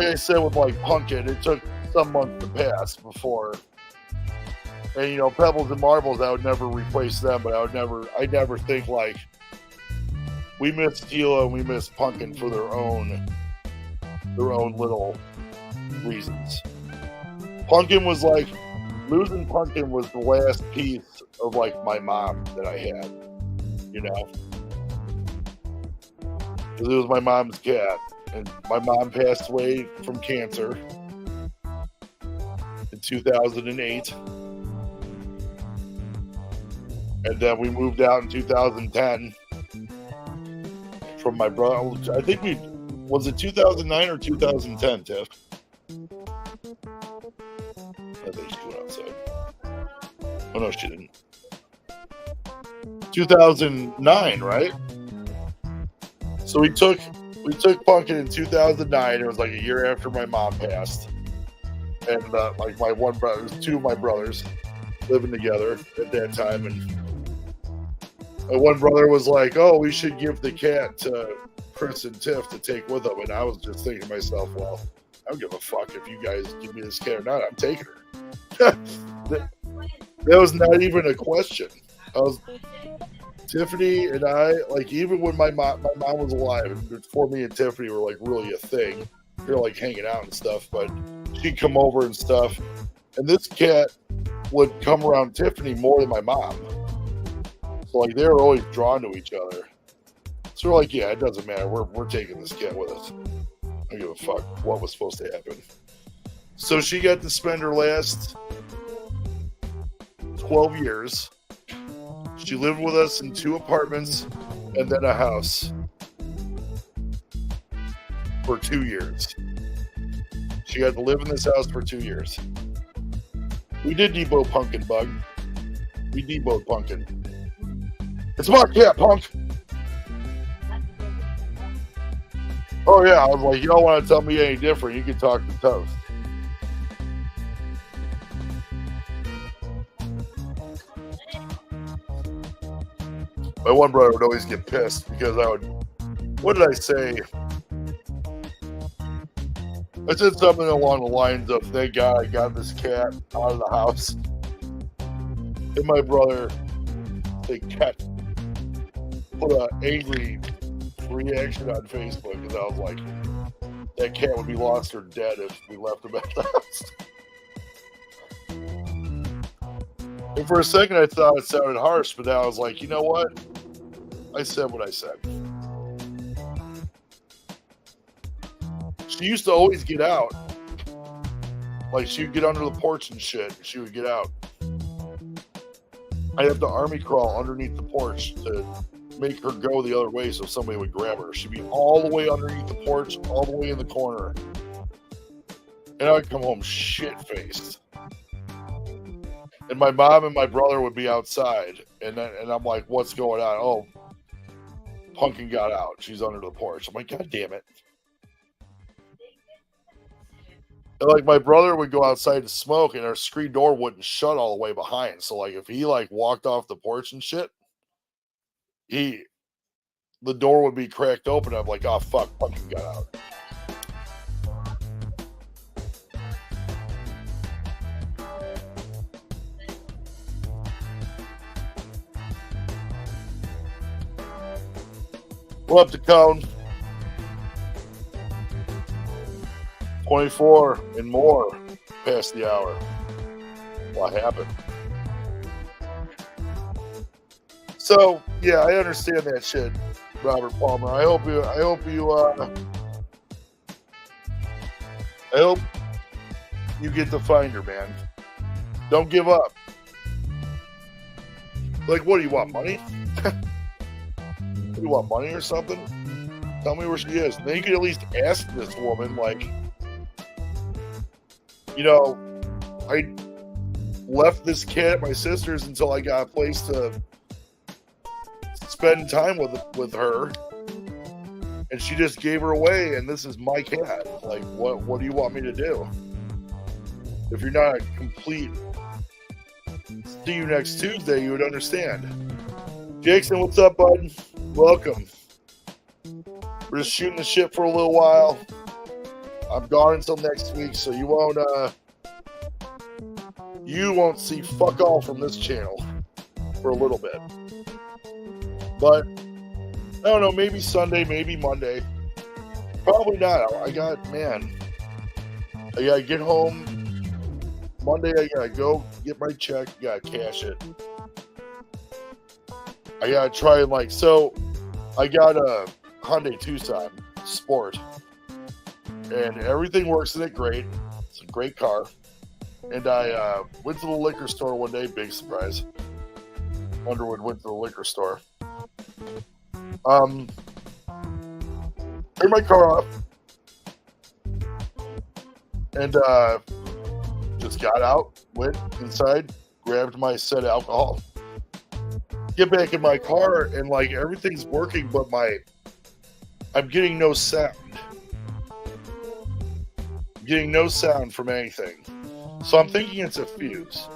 I said with like Pumpkin, it took some months to pass before. And you know, Pebbles and Marbles, I would never replace them, but I never think like we miss Tila and we miss Pumpkin for their own little reasons. Pumpkin was like losing Pumpkin was the last piece of like my mom that I had, you know, because it was my mom's cat, and my mom passed away from cancer in 2008. And then we moved out in 2010 from my brother. I think was it 2009 or 2010, Tiff? I think she went outside. Oh no, she didn't. 2009, right? So we took Pumpkin in 2009. It was like a year after my mom passed, and like my one brother, two of my brothers living together at that time, and my one brother was like, "Oh, we should give the cat to Chris and Tiff to take with them." And I was just thinking to myself, "Well, I don't give a fuck if you guys give me this cat or not. I'm taking her." That was not even a question. Tiffany and I, like, even when my mom was alive, before me and Tiffany were like really a thing, we were like hanging out and stuff. But she'd come over and stuff, and this cat would come around Tiffany more than my mom. So like they were always drawn to each other. So we're like, yeah, it doesn't matter. We're taking this cat with us. I don't give a fuck what was supposed to happen. So she got to spend her last 12 years. She lived with us in 2 apartments and then a house for 2 years. She got to live in this house for 2 years. We did debo Pumpkin, Bug. We deboed Pumpkin. It's my cat, Punk. Oh yeah, I was like, you don't want to tell me any different. You can talk to Toast. My one brother would always get pissed because I would, what did I say? I said something along the lines of, thank God I got this cat out of the house. And my brother, the cat, put an angry reaction on Facebook because I was like, that cat would be lost or dead if we left him at the house. And for a second I thought it sounded harsh, but now I was like, you know what? I said what I said. She used to always get out. Like, she would get under the porch and shit. She would get out. I'd have to army crawl underneath the porch to make her go the other way so somebody would grab her. She'd be all the way underneath the porch, all the way in the corner. And I would come home shit-faced. And my mom and my brother would be outside. And I'm like, what's going on? Oh, Pumpkin got out. She's under the porch. I'm like, God damn it. And like, my brother would go outside to smoke and our screen door wouldn't shut all the way behind. So like, if he like walked off the porch and shit, the door would be cracked open. I'm like, oh fuck, Pumpkin got out. We're up to count 24 and more past the hour. What happened? So yeah, I understand that shit, Robert Palmer. I hope you get to find her, man. Don't give up. Like, what do you want, money? You want money or something? Tell me where she is. And then you could at least ask this woman, like, you know, I left this cat at my sister's until I got a place to spend time with her. and she just gave her away, and this is my cat. Like, what do you want me to do? If you're not a complete see you next Tuesday, you would understand. Jason, what's up, bud? Welcome. We're just shooting the shit for a little while. I'm gone until next week, so you won't see fuck all from this channel for a little bit. But I don't know, maybe Sunday, maybe Monday. Probably not. I gotta get home. Monday I gotta go get my check, gotta cash it. I gotta try and so I got a Hyundai Tucson Sport. And everything works in it great. It's a great car. And I went to the liquor store one day, big surprise. Underwood went to the liquor store. Turned my car off. And just got out, went inside, grabbed my set alcohol. Get back in my car and everything's working, but I'm getting no sound. Getting no sound from anything. So I'm thinking it's a fuse.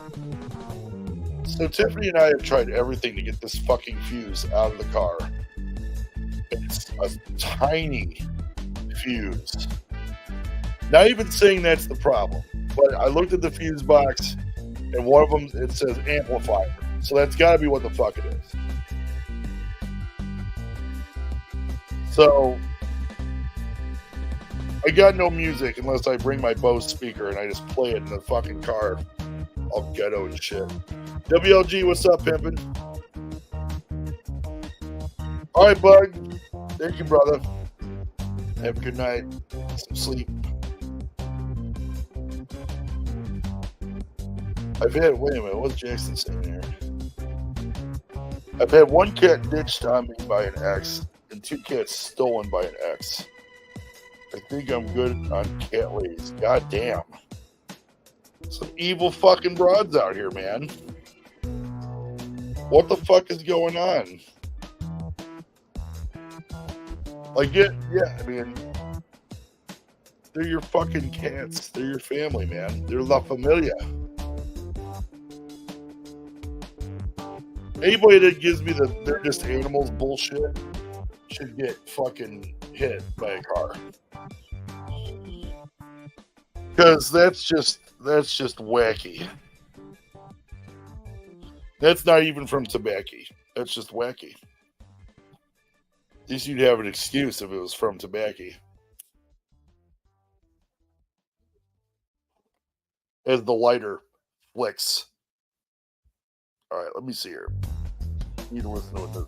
So Tiffany and I have tried everything to get this fucking fuse out of the car. It's a tiny fuse. Not even saying that's the problem, but I looked at the fuse box and one of them, it says amplifier. So that's got to be what the fuck it is. So I got no music unless I bring my Bose speaker and I just play it in the fucking car. All ghetto and shit. WLG, what's up, pimpin'? All right, bud. Thank you, brother. Have a good night. Some sleep. wait a minute, what's Jason saying here? I've had one cat ditched on me by an ex and 2 cats stolen by an ex. I think I'm good on cat ladies. God damn. Some evil fucking broads out here, man. What the fuck is going on? They're your fucking cats. They're your family, man. They're La Familia. Anybody that gives me they're just animals bullshit should get fucking hit by a car. Because that's just wacky. That's not even from tobacco. That's just wacky. At least you'd have an excuse if it was from tobacco. As the lighter flicks. All right, let me see here. I need to listen to a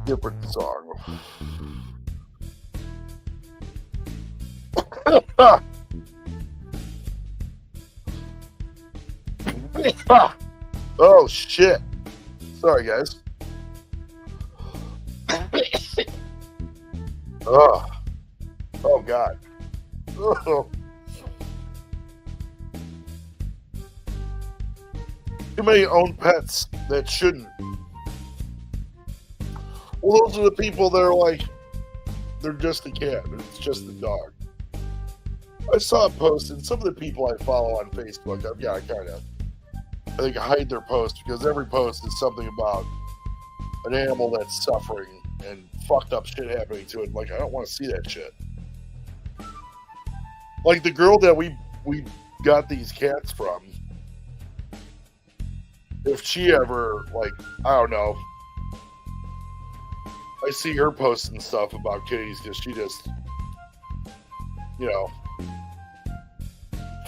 different song. Oh shit! Sorry, guys. Oh God. Oh. Too many own pets that shouldn't. Well, those are the people that are they're just a cat. It's just a dog. I saw a post, and some of the people I follow on Facebook, I think I hide their post because every post is something about an animal that's suffering and fucked up shit happening to it. I don't want to see that shit. Like the girl that we got these cats from, if she ever, I don't know, I see her posting stuff about kitties because she just,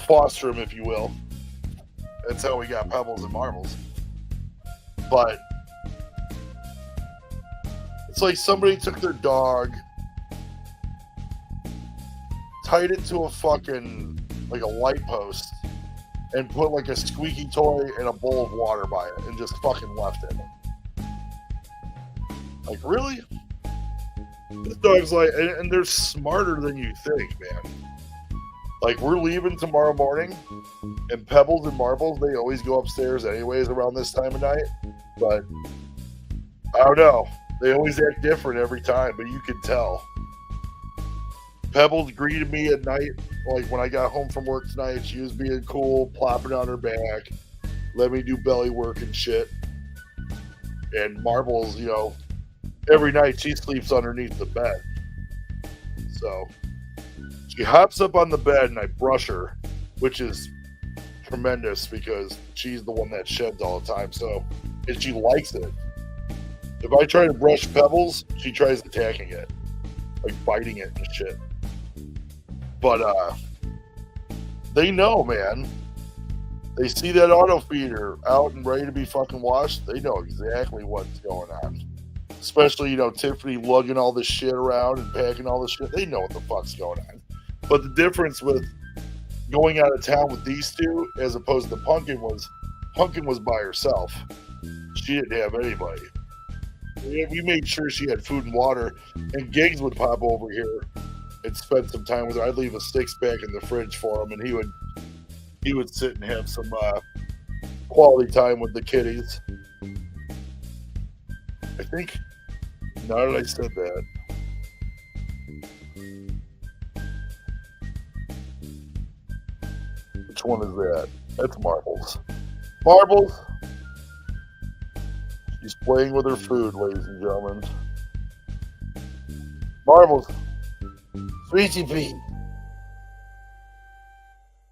foster them, if you will. That's how we got Pebbles and Marbles. But it's like somebody took their dog, tied it to a fucking, a light post, and put a squeaky toy and a bowl of water by it and just fucking left it. Really? This dog's and they're smarter than you think, man. We're leaving tomorrow morning, and Pebbles and Marbles, they always go upstairs anyways around this time of night. But I don't know. They always act different every time, but you can tell. Pebbles greeted me at night, like when I got home from work tonight. She was being cool, plopping on her back, let me do belly work and shit. And Marbles, every night she sleeps underneath the bed. So she hops up on the bed and I brush her, which is tremendous because she's the one that sheds all the time. So, and she likes it. If I try to brush Pebbles, she tries attacking it, like biting it and shit. But they know, man. They see that auto feeder out and ready to be fucking washed. They know exactly what's going on. Especially, Tiffany lugging all this shit around and packing all this shit. They know what the fuck's going on. But the difference with going out of town with these two as opposed to Pumpkin was by herself. She didn't have anybody. We made sure she had food and water, and Gigs would pop over here and spend some time with her. I'd leave a six pack in the fridge for him, and he would sit and have some quality time with the kitties. I think, now that I said that, which one is that? That's Marbles. Marbles! She's playing with her food, ladies and gentlemen. Marbles. Sweetie Pea.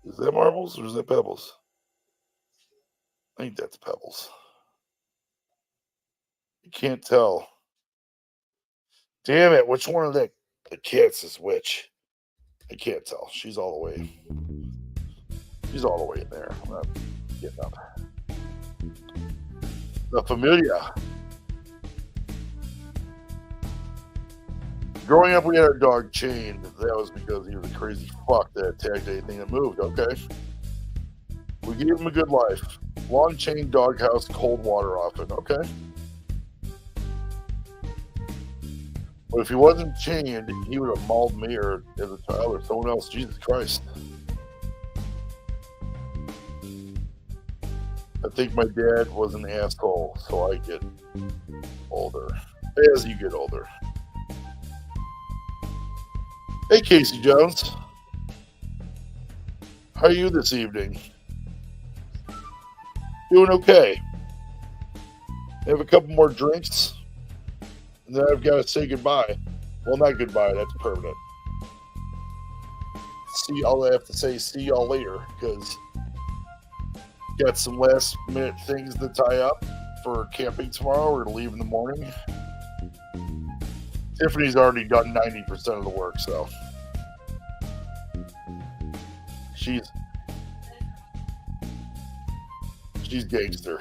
Is that Marbles or is that Pebbles? I think that's Pebbles. You can't tell. Damn it, which one of the cats is which? I can't tell. She's all the way in there. I'm not getting up. La Familia. Growing up, we had our dog chained. That was because he was a crazy fuck that attacked anything that moved, okay? We gave him a good life. Long chain doghouse, cold water often, okay? But if he wasn't chained, he would have mauled me or as a child or someone else. Jesus Christ. I think my dad was an asshole, so I get older. As you get older. Hey, Casey Jones. How are you this evening? Doing okay. Have a couple more drinks, and then I've got to say goodbye. Well, not goodbye, that's permanent. I have to say see y'all later, because got some last minute things to tie up for camping tomorrow. We're going to leave in the morning. Tiffany's already done 90% of the work, so she's gangster.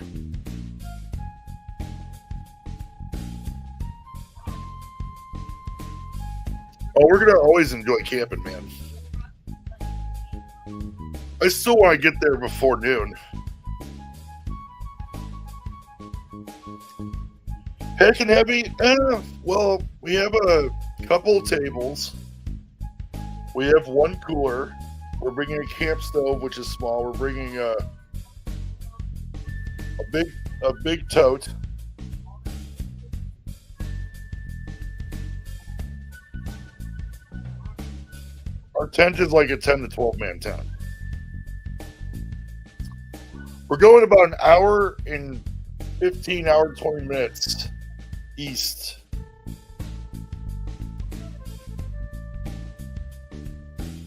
Oh, we're going to always enjoy camping, man. I still want to get there before noon. Heck and heavy? Well, we have a couple of tables. We have one cooler. We're bringing a camp stove, which is small. We're bringing a big tote. Our tent is like a 10 to 12 man tent. We're going about an hour and 15 hour, 20 minutes east.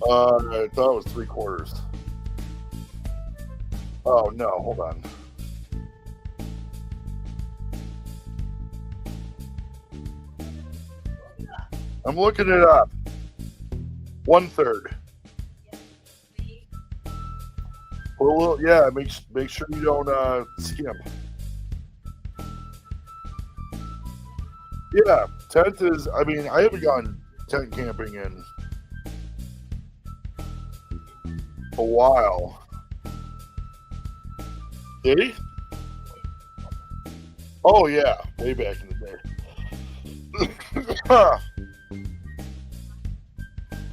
I thought it was 3/4. Oh no, hold on. I'm looking it up. 1/3. Well, yeah, make sure you don't skimp. Yeah, tent is, I haven't gone tent camping in a while. Did he? Oh, yeah, way back in the day.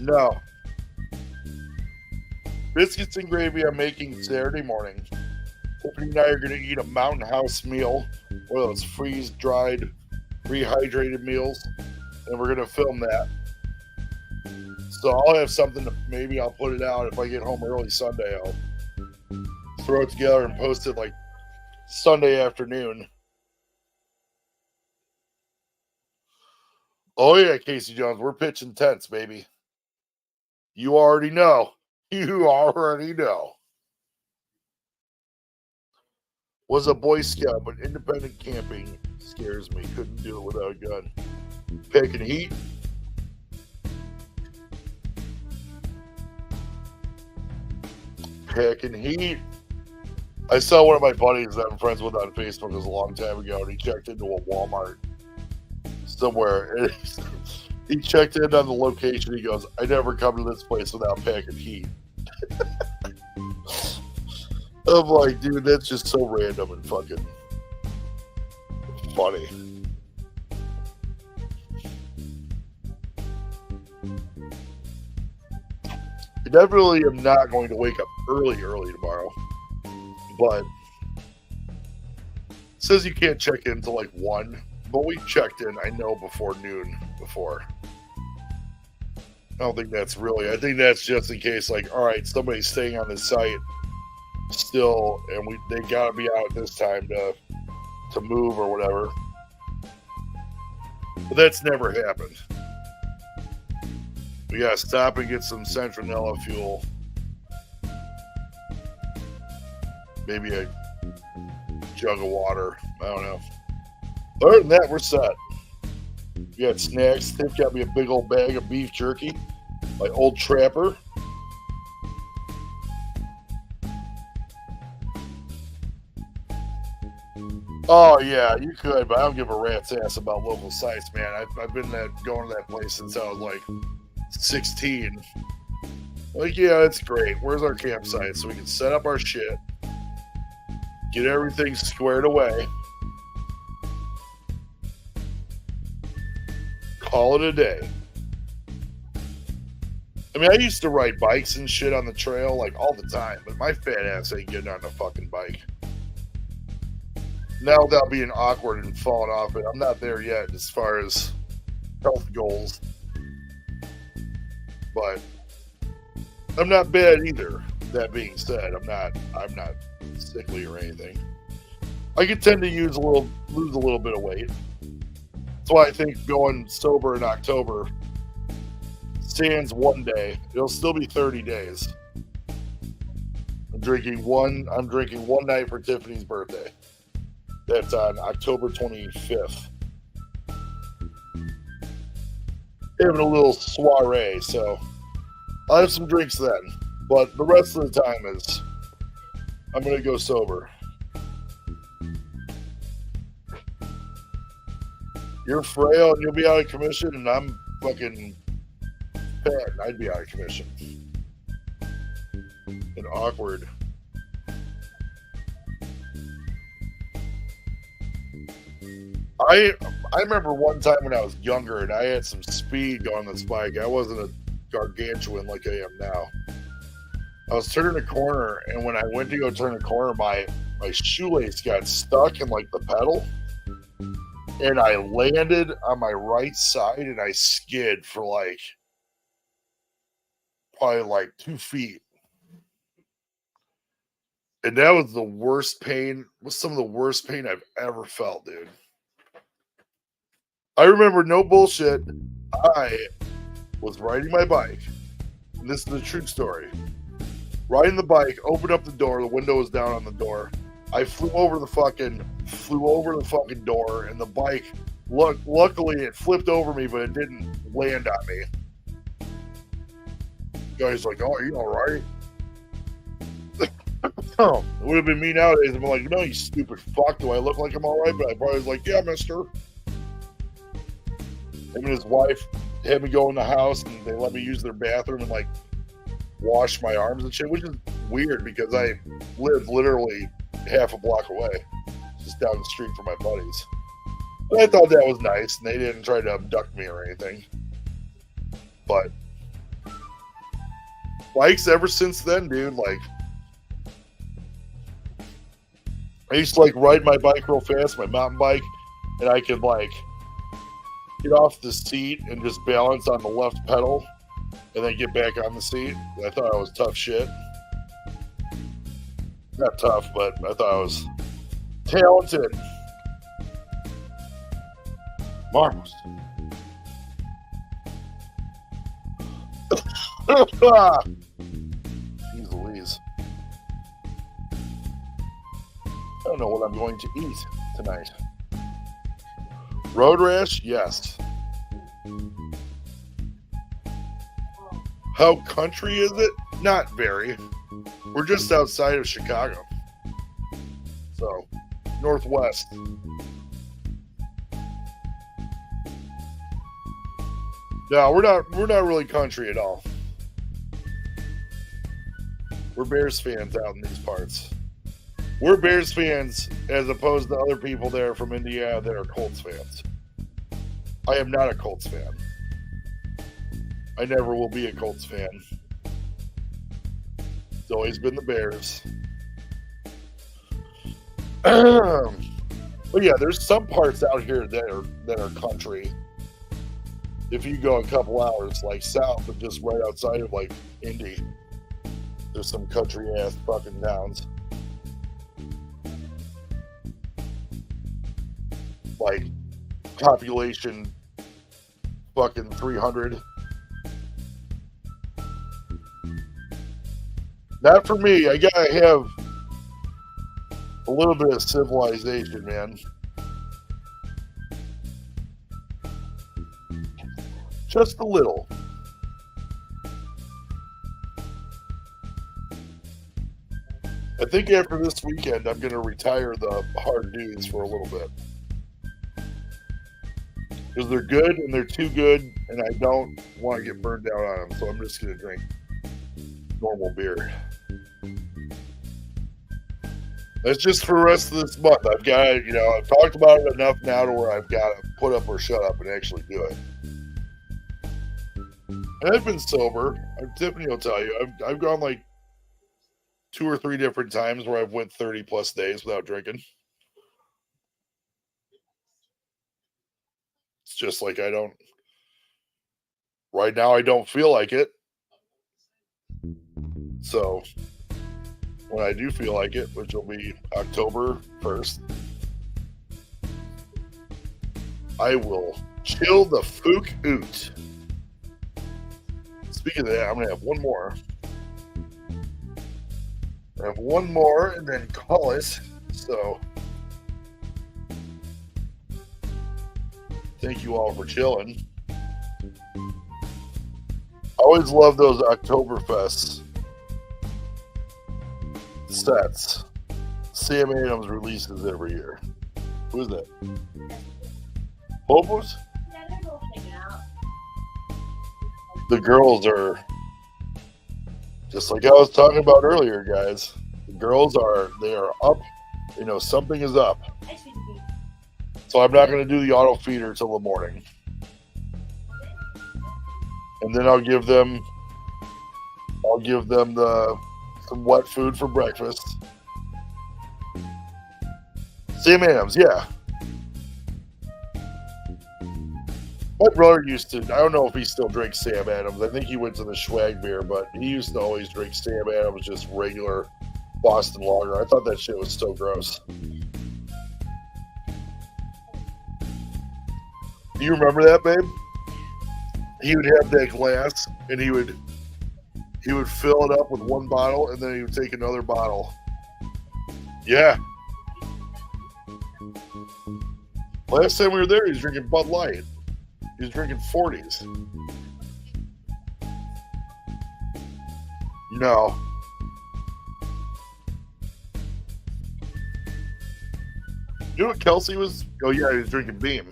No. Biscuits and gravy I'm making Saturday morning. Tiffany and I are going to eat a Mountain House meal. One of those freeze-dried rehydrated meals, and we're gonna film that. So I'll have something to, maybe I'll put it out if I get home early Sunday. I'll throw it together and post it like Sunday afternoon. Oh yeah, Casey Jones, we're pitching tents, baby. You already know. You already know. Was a Boy Scout, but independent camping scares me. Couldn't do it without a gun. Picking heat. Picking heat. I saw one of my buddies that I'm friends with on Facebook was a long time ago, and he checked into a Walmart somewhere. And he checked in on the location. He goes, I never come to this place without packing heat. I'm like, dude, that's just so random and fucking funny. I definitely am not going to wake up early tomorrow. But it says you can't check in until like 1. But we checked in, I know, before noon before. I don't think that's really, I think that's just in case, like, all right, somebody's staying on the site still, and they gotta be out this time to move or whatever. But that's never happened. We gotta stop and get some Centronella fuel. Maybe a jug of water. I don't know. Other than that, we're set. We got snacks. Tiff got me a big old bag of beef jerky. My old Trapper. Oh, yeah, you could, but I don't give a rat's ass about local sites, man. I've been going to that place since I was like 16. Like, yeah, it's great. Where's our campsite? So we can set up our shit, get everything squared away, call it a day. I mean, I used to ride bikes and shit on the trail, like, all the time, but my fat ass ain't getting on a fucking bike. Now, without being awkward and falling off it, I'm not there yet as far as health goals. But I'm not bad either. That being said, I'm not sickly or anything. I could tend to lose a little bit of weight. That's why I think going sober in October, sans one day, it'll still be 30 days. I'm drinking one night for Tiffany's birthday. That's on October 25th. Having a little soiree, so I'll have some drinks then. But the rest of the time is I'm going to go sober. You're frail and you'll be out of commission, and I'm fucking fat and I'd be out of commission. And awkward. I remember one time when I was younger and I had some speed going on this bike. I wasn't a gargantuan like I am now. I was turning a corner, and when I went to go turn a corner, my shoelace got stuck in like the pedal, and I landed on my right side and I skid for like probably like 2 feet. And that was the worst pain, was some of the worst pain I've ever felt, dude. I remember, no bullshit, I was riding my bike, and this is the true story. Riding the bike, opened up the door, the window was down on the door. I flew over the fucking door, and the bike, luckily it flipped over me, but it didn't land on me. The guy's like, oh, are you all right? Oh, it would have been me nowadays. I'm like, no, you stupid fuck. Do I look like I'm all right? But I probably was like, yeah, mister. Him and his wife had me go in the house, and they let me use their bathroom and like wash my arms and shit, which is weird because I live literally half a block away, just down the street from my buddies. But I thought that was nice, and they didn't try to abduct me or anything. But bikes ever since then, dude, like, I used to like ride my bike real fast, my mountain bike, and I could like get off the seat and just balance on the left pedal and then get back on the seat. I thought I was tough shit. Not tough, but I thought I was talented. Marbles. Jeez Louise. I don't know what I'm going to eat tonight. Road rash? Yes. How country is it? Not very. We're just outside of Chicago. So, northwest. No, we're not really country at all. We're Bears fans out in these parts. We're Bears fans as opposed to other people there from Indiana that are Colts fans. I am not a Colts fan. I never will be a Colts fan. It's always been the Bears. But yeah, there's some parts out here that are country. If you go a couple hours like south and just right outside of like Indy, there's some country ass fucking towns. Like population fucking 300. Not for me. I gotta have a little bit of civilization, man. Just a little. I think after this weekend, I'm going to retire the hard dudes for a little bit. Because they're good and they're too good, and I don't want to get burned out on them. So I'm just going to drink normal beer. That's just for the rest of this month. I've got, I've talked about it enough now to where I've got to put up or shut up and actually do it. And I've been sober. Tiffany will tell you. I've gone like 2 or 3 different times where I've went 30 plus days without drinking. It's just like right now I don't feel like it. So when I do feel like it, which will be October 1st, I will chill the fuck out. Speaking of that, I'm going to have one more. I have one more and then call it. So, thank you all for chilling. I always love those Oktoberfest sets. Sam Adams releases every year. Who is that? Hobos? The girls are just like I was talking about earlier, guys. The girls are up. Something is up. So I'm not going to do the auto feeder till the morning. And then I'll give them some wet food for breakfast. Sam Adams, yeah. My brother used to, I don't know if he still drinks Sam Adams. I think he went to the Schwag beer, but he used to always drink Sam Adams, just regular Boston Lager. I thought that shit was so gross. Do you remember that, babe? He would have that glass, and he would fill it up with one bottle, and then he would take another bottle. Yeah. Last time we were there, he was drinking Bud Light. He was drinking 40s. No. You know what Kelsey was? Oh, yeah, he was drinking Beam.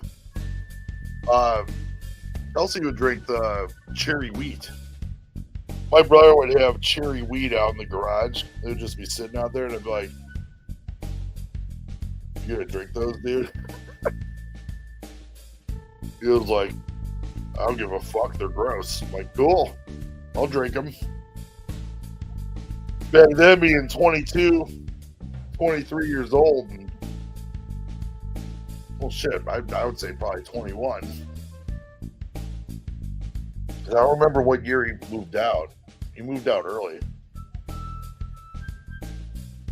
Kelsey would drink the cherry wheat. My brother would have cherry wheat out in the garage. They would just be sitting out there, and I'd be like, "You gonna drink those, dude?" He was like, "I don't give a fuck. They're gross." I'm like, "Cool. I'll drink them." Back then, being 22, 23 years old, and well, shit, I would say probably 21. I don't remember what year he moved out. He moved out early.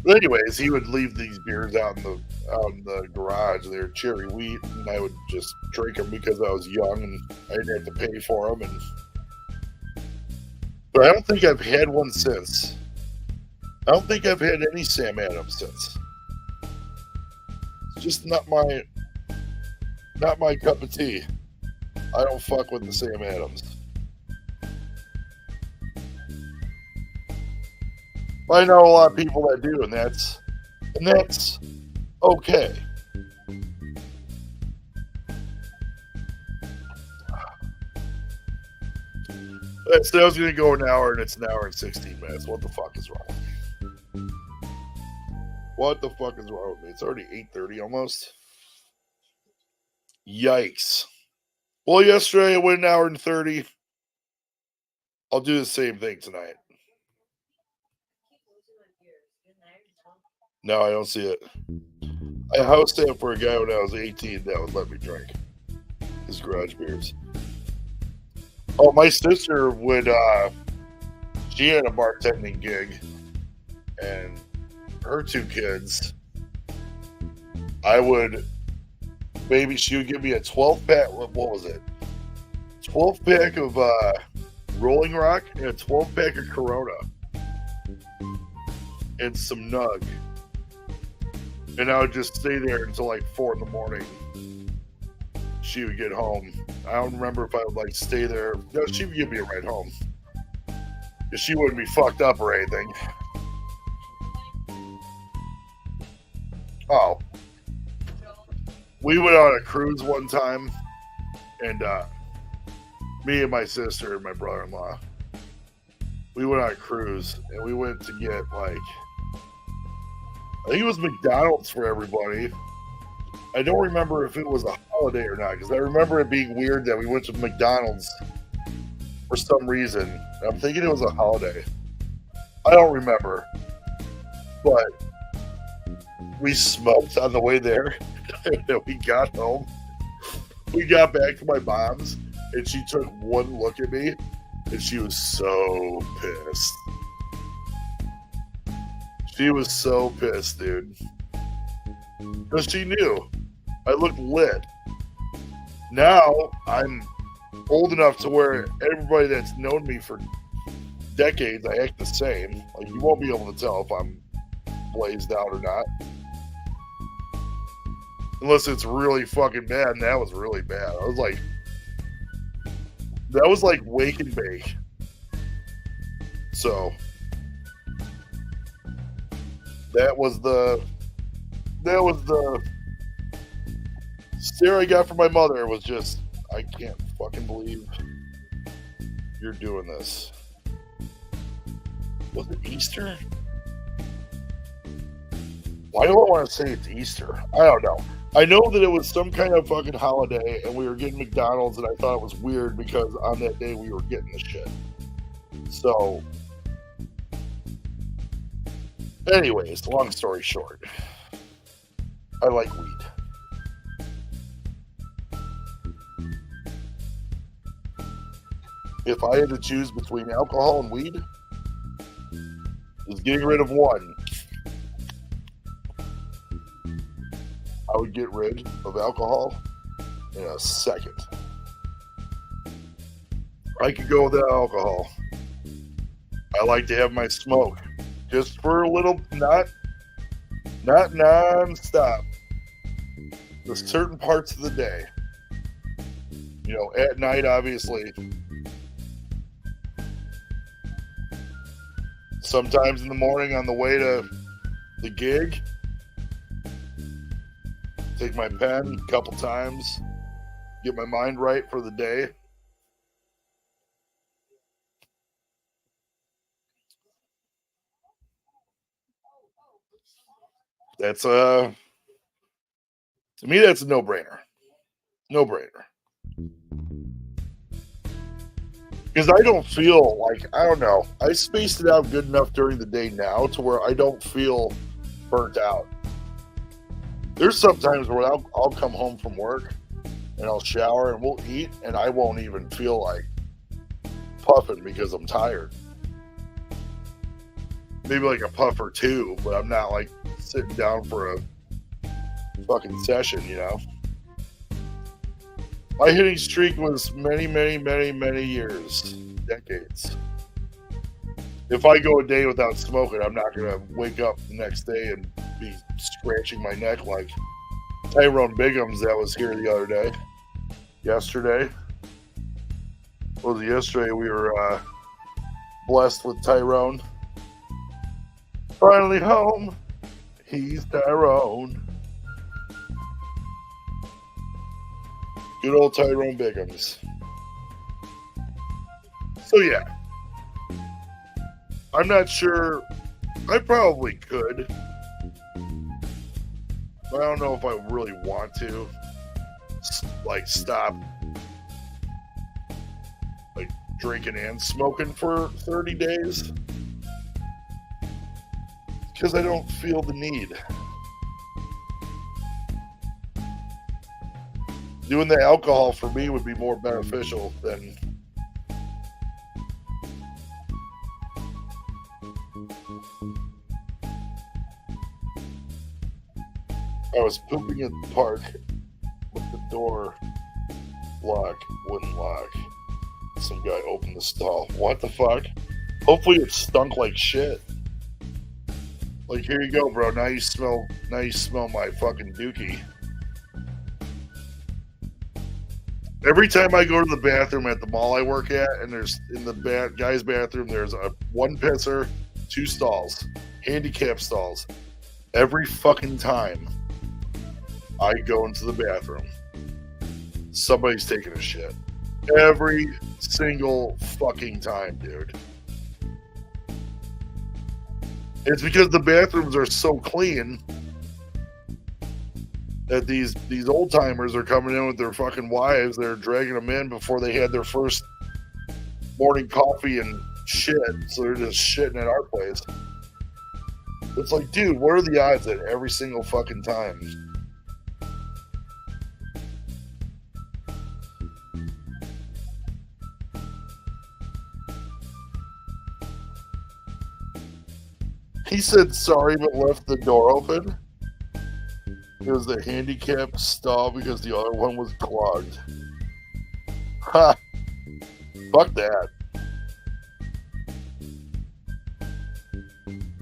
But anyways, he would leave these beers out in the garage. They were cherry wheat, and I would just drink them because I was young and I didn't have to pay for them. But I don't think I've had one since. I don't think I've had any Sam Adams since. It's just not my cup of tea. I don't fuck with the Sam Adams. I know a lot of people that do, and that's okay. I said I was going to go an hour, and it's an hour and 16 minutes. What the fuck is wrong? What the fuck is wrong with me? It's already 8:30 almost. Yikes. Well, yesterday I went an hour and 30. I'll do the same thing tonight. No, I don't see it. I house sat for a guy when I was 18 that would let me drink his garage beers. Oh, my sister would, she had a bartending gig, and her two kids, she would give me a 12-pack, what was it? 12-pack of Rolling Rock and a 12-pack of Corona. And some Nug. And I would just stay there until like 4 in the morning. She would get home. I don't remember if I would like stay there. No, she would give me a ride home. Because she wouldn't be fucked up or anything. Oh. We went on a cruise one time. And me and my sister and my brother-in-law, we went on a cruise. And we went to get like, I think it was McDonald's for everybody. I don't remember if it was a holiday or not, because I remember it being weird that we went to McDonald's for some reason. I'm thinking it was a holiday. I don't remember. But we smoked on the way there. And we got home. We got back to my mom's, and she took one look at me, and she was so pissed. She was so pissed, dude. Because she knew. I looked lit. Now, I'm old enough to where everybody that's known me for decades, I act the same. Like, you won't be able to tell if I'm blazed out or not. Unless it's really fucking bad, and that was really bad. That was like wake and bake. So... That was the stare I got from my mother. Was just, I can't fucking believe you're doing this. Was it Easter? Why do I want to say it's Easter? I don't know. I know that it was some kind of fucking holiday, and we were getting McDonald's, and I thought it was weird because on that day we were getting the shit. So... Anyways, long story short, I like weed. If I had to choose between alcohol and weed, just getting rid of one, I would get rid of alcohol in a second. I could go without alcohol. I like to have my smoke. Just for a little, not non-stop. There's certain parts of the day. You know, at night, obviously. Sometimes in the morning on the way to the gig. Take my pen a couple times. Get my mind right for the day. That's to me, that's a no-brainer. No-brainer. Because I don't feel like, I don't know, I spaced it out good enough during the day now to where I don't feel burnt out. There's sometimes where I'll come home from work and I'll shower and we'll eat and I won't even feel like puffing because I'm tired. Maybe like a puff or two, but I'm not like sitting down for a fucking session, you know. My hitting streak was many years, decades. If I go a day without smoking, I'm not gonna wake up the next day and be scratching my neck like Tyrone Biggums that was here the other day. Yesterday. What was it yesterday? We were blessed with Tyrone. Finally home. He's Tyrone. Good old Tyrone Biggums. So yeah. I'm not sure. I probably could. But I don't know if I really want to. Like, stop like drinking and smoking for 30 days. Because I don't feel the need. Doing the alcohol for me would be more beneficial than I was pooping in the park with the door lock, wouldn't lock. Some guy opened the stall. What the fuck? Hopefully it stunk like shit. Like, here you go, bro. Now you smell my fucking dookie. Every time I go to the bathroom at the mall I work at, and there's in the guy's bathroom, there's one pisser, 2 stalls, handicap stalls. Every fucking time I go into the bathroom, somebody's taking a shit. Every single fucking time, dude. It's because the bathrooms are so clean that these old timers are coming in with their fucking wives. They're dragging them in before they had their first morning coffee and shit. So they're just shitting at our place. It's like, dude, what are the odds that every single fucking time? He said sorry but left the door open. It was the handicap stall because the other one was clogged. Ha! Fuck that.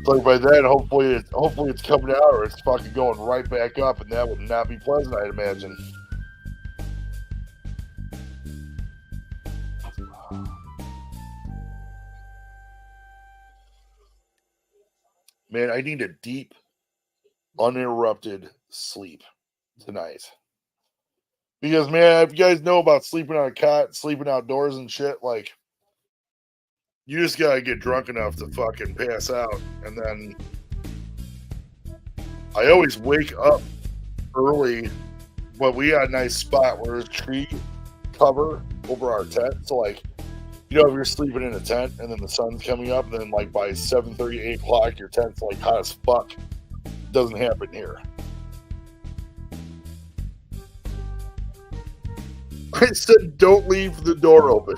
So by then, hopefully it's coming out or it's fucking going right back up, and that would not be pleasant, I'd imagine. Man, I need a deep, uninterrupted sleep tonight. Because, man, if you guys know about sleeping on a cot, sleeping outdoors and shit, like, you just gotta get drunk enough to fucking pass out. And then I always wake up early, but we got a nice spot where there's tree cover over our tent. So, like, you know, if you're sleeping in a tent and then the sun's coming up, and then, like, by 7:30, 8 o'clock, your tent's, like, hot as fuck. It doesn't happen here. I said, don't leave the door open.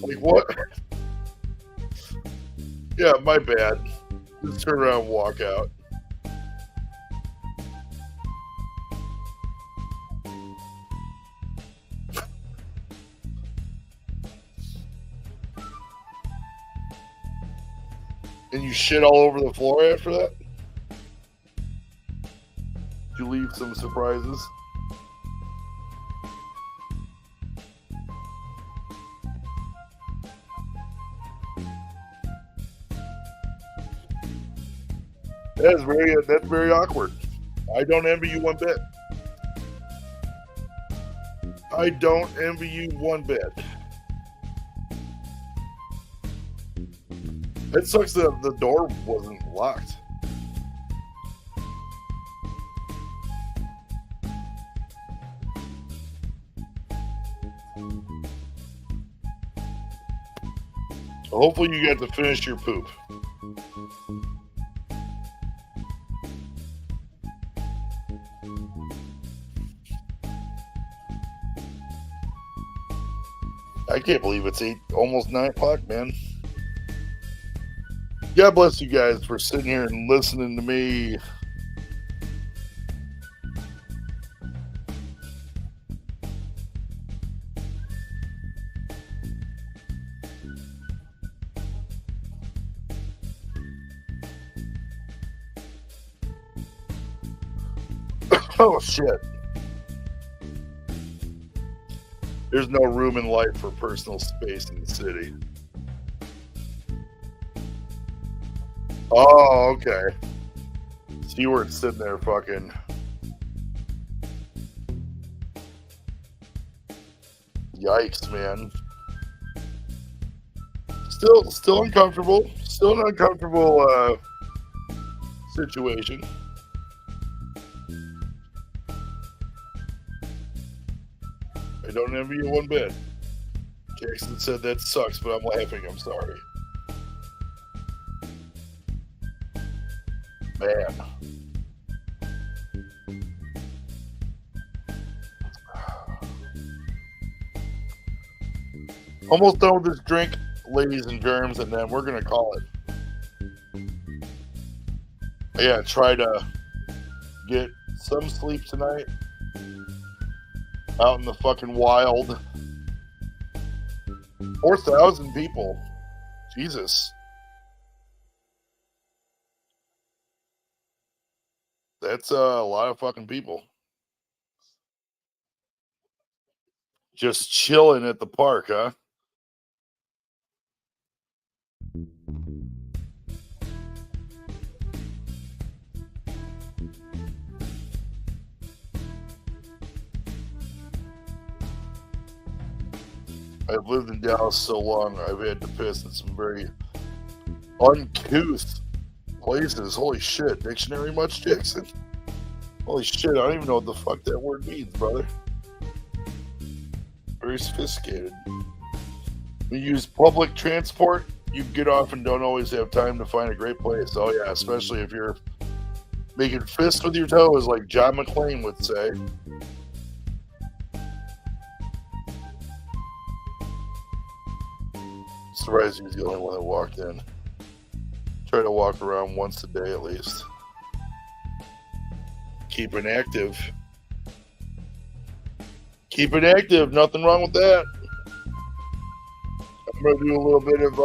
Like, what? Yeah, my bad. Just turn around and walk out. And you shit all over the floor after that? Did you leave some surprises? That's very awkward. I don't envy you one bit. I don't envy you one bit. It sucks that the door wasn't locked. Hopefully you got to finish your poop. I can't believe it's 8, almost 9 o'clock, man. God bless you guys for sitting here and listening to me. Oh, shit. There's no room in life for personal space in the city. Oh, okay. So you weren't sitting there fucking... Yikes, man. Still uncomfortable. Still an uncomfortable situation. I don't envy you one bit. Jackson said that sucks, but I'm laughing. I'm sorry. Man. Almost done with this drink, ladies and germs, and then we're going to call it. Yeah, try to get some sleep tonight. Out in the fucking wild. 4,000 people. Jesus. That's a lot of fucking people. Just chilling at the park, huh? I've lived in Dallas so long, I've had to piss in some very uncouth places. Holy shit. Dictionary much, Jackson? Holy shit, I don't even know what the fuck that word means, brother. Very sophisticated. We use public transport. You get off and don't always have time to find a great place. Oh yeah, especially if you're making fists with your toes like John McClane would say. Surprised he was the only one that walked in. Try to walk around once a day at least. Keeping active. Keeping active. Nothing wrong with that. I'm going to do a little bit of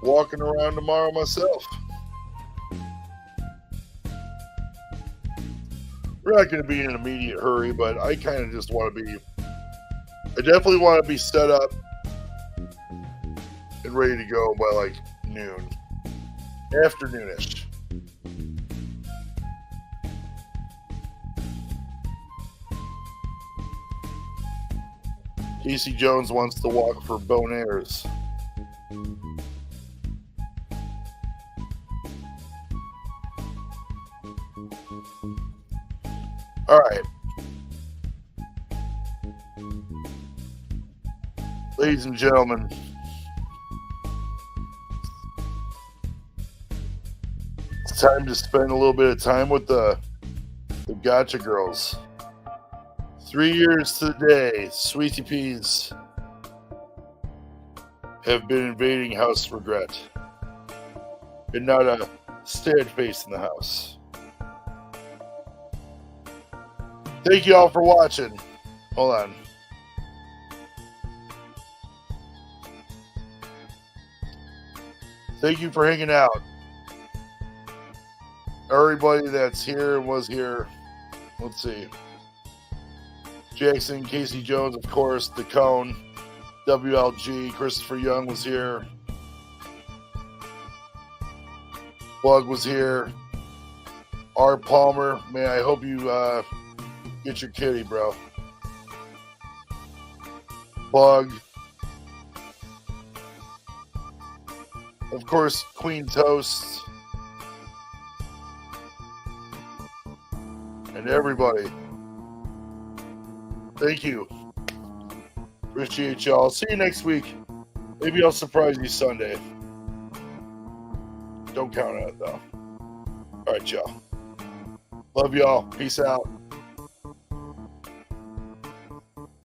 walking around tomorrow myself. We're not going to be in an immediate hurry, but I kind of just want to be... I definitely want to be set up and ready to go by like noon. Afternoonish. Casey Jones wants to walk for Bonairs. All right. Ladies and gentlemen, it's time to spend a little bit of time with the Gotcha Girls. 3 years to the day, Sweetie Peas have been invading House Regret. And not a sad face in the house. Thank you all for watching. Hold on. Thank you for hanging out. Everybody that's here and was here. Let's see. Jackson, Casey Jones, of course, The Cone, WLG, Christopher Young was here. Bug was here. R. Palmer, man, I hope you get your kitty, bro. Bug. Of course, Queen Toast. And everybody. Thank you. Appreciate y'all. See you next week. Maybe I'll surprise you Sunday. Don't count on it, though. All right, y'all. Love y'all. Peace out.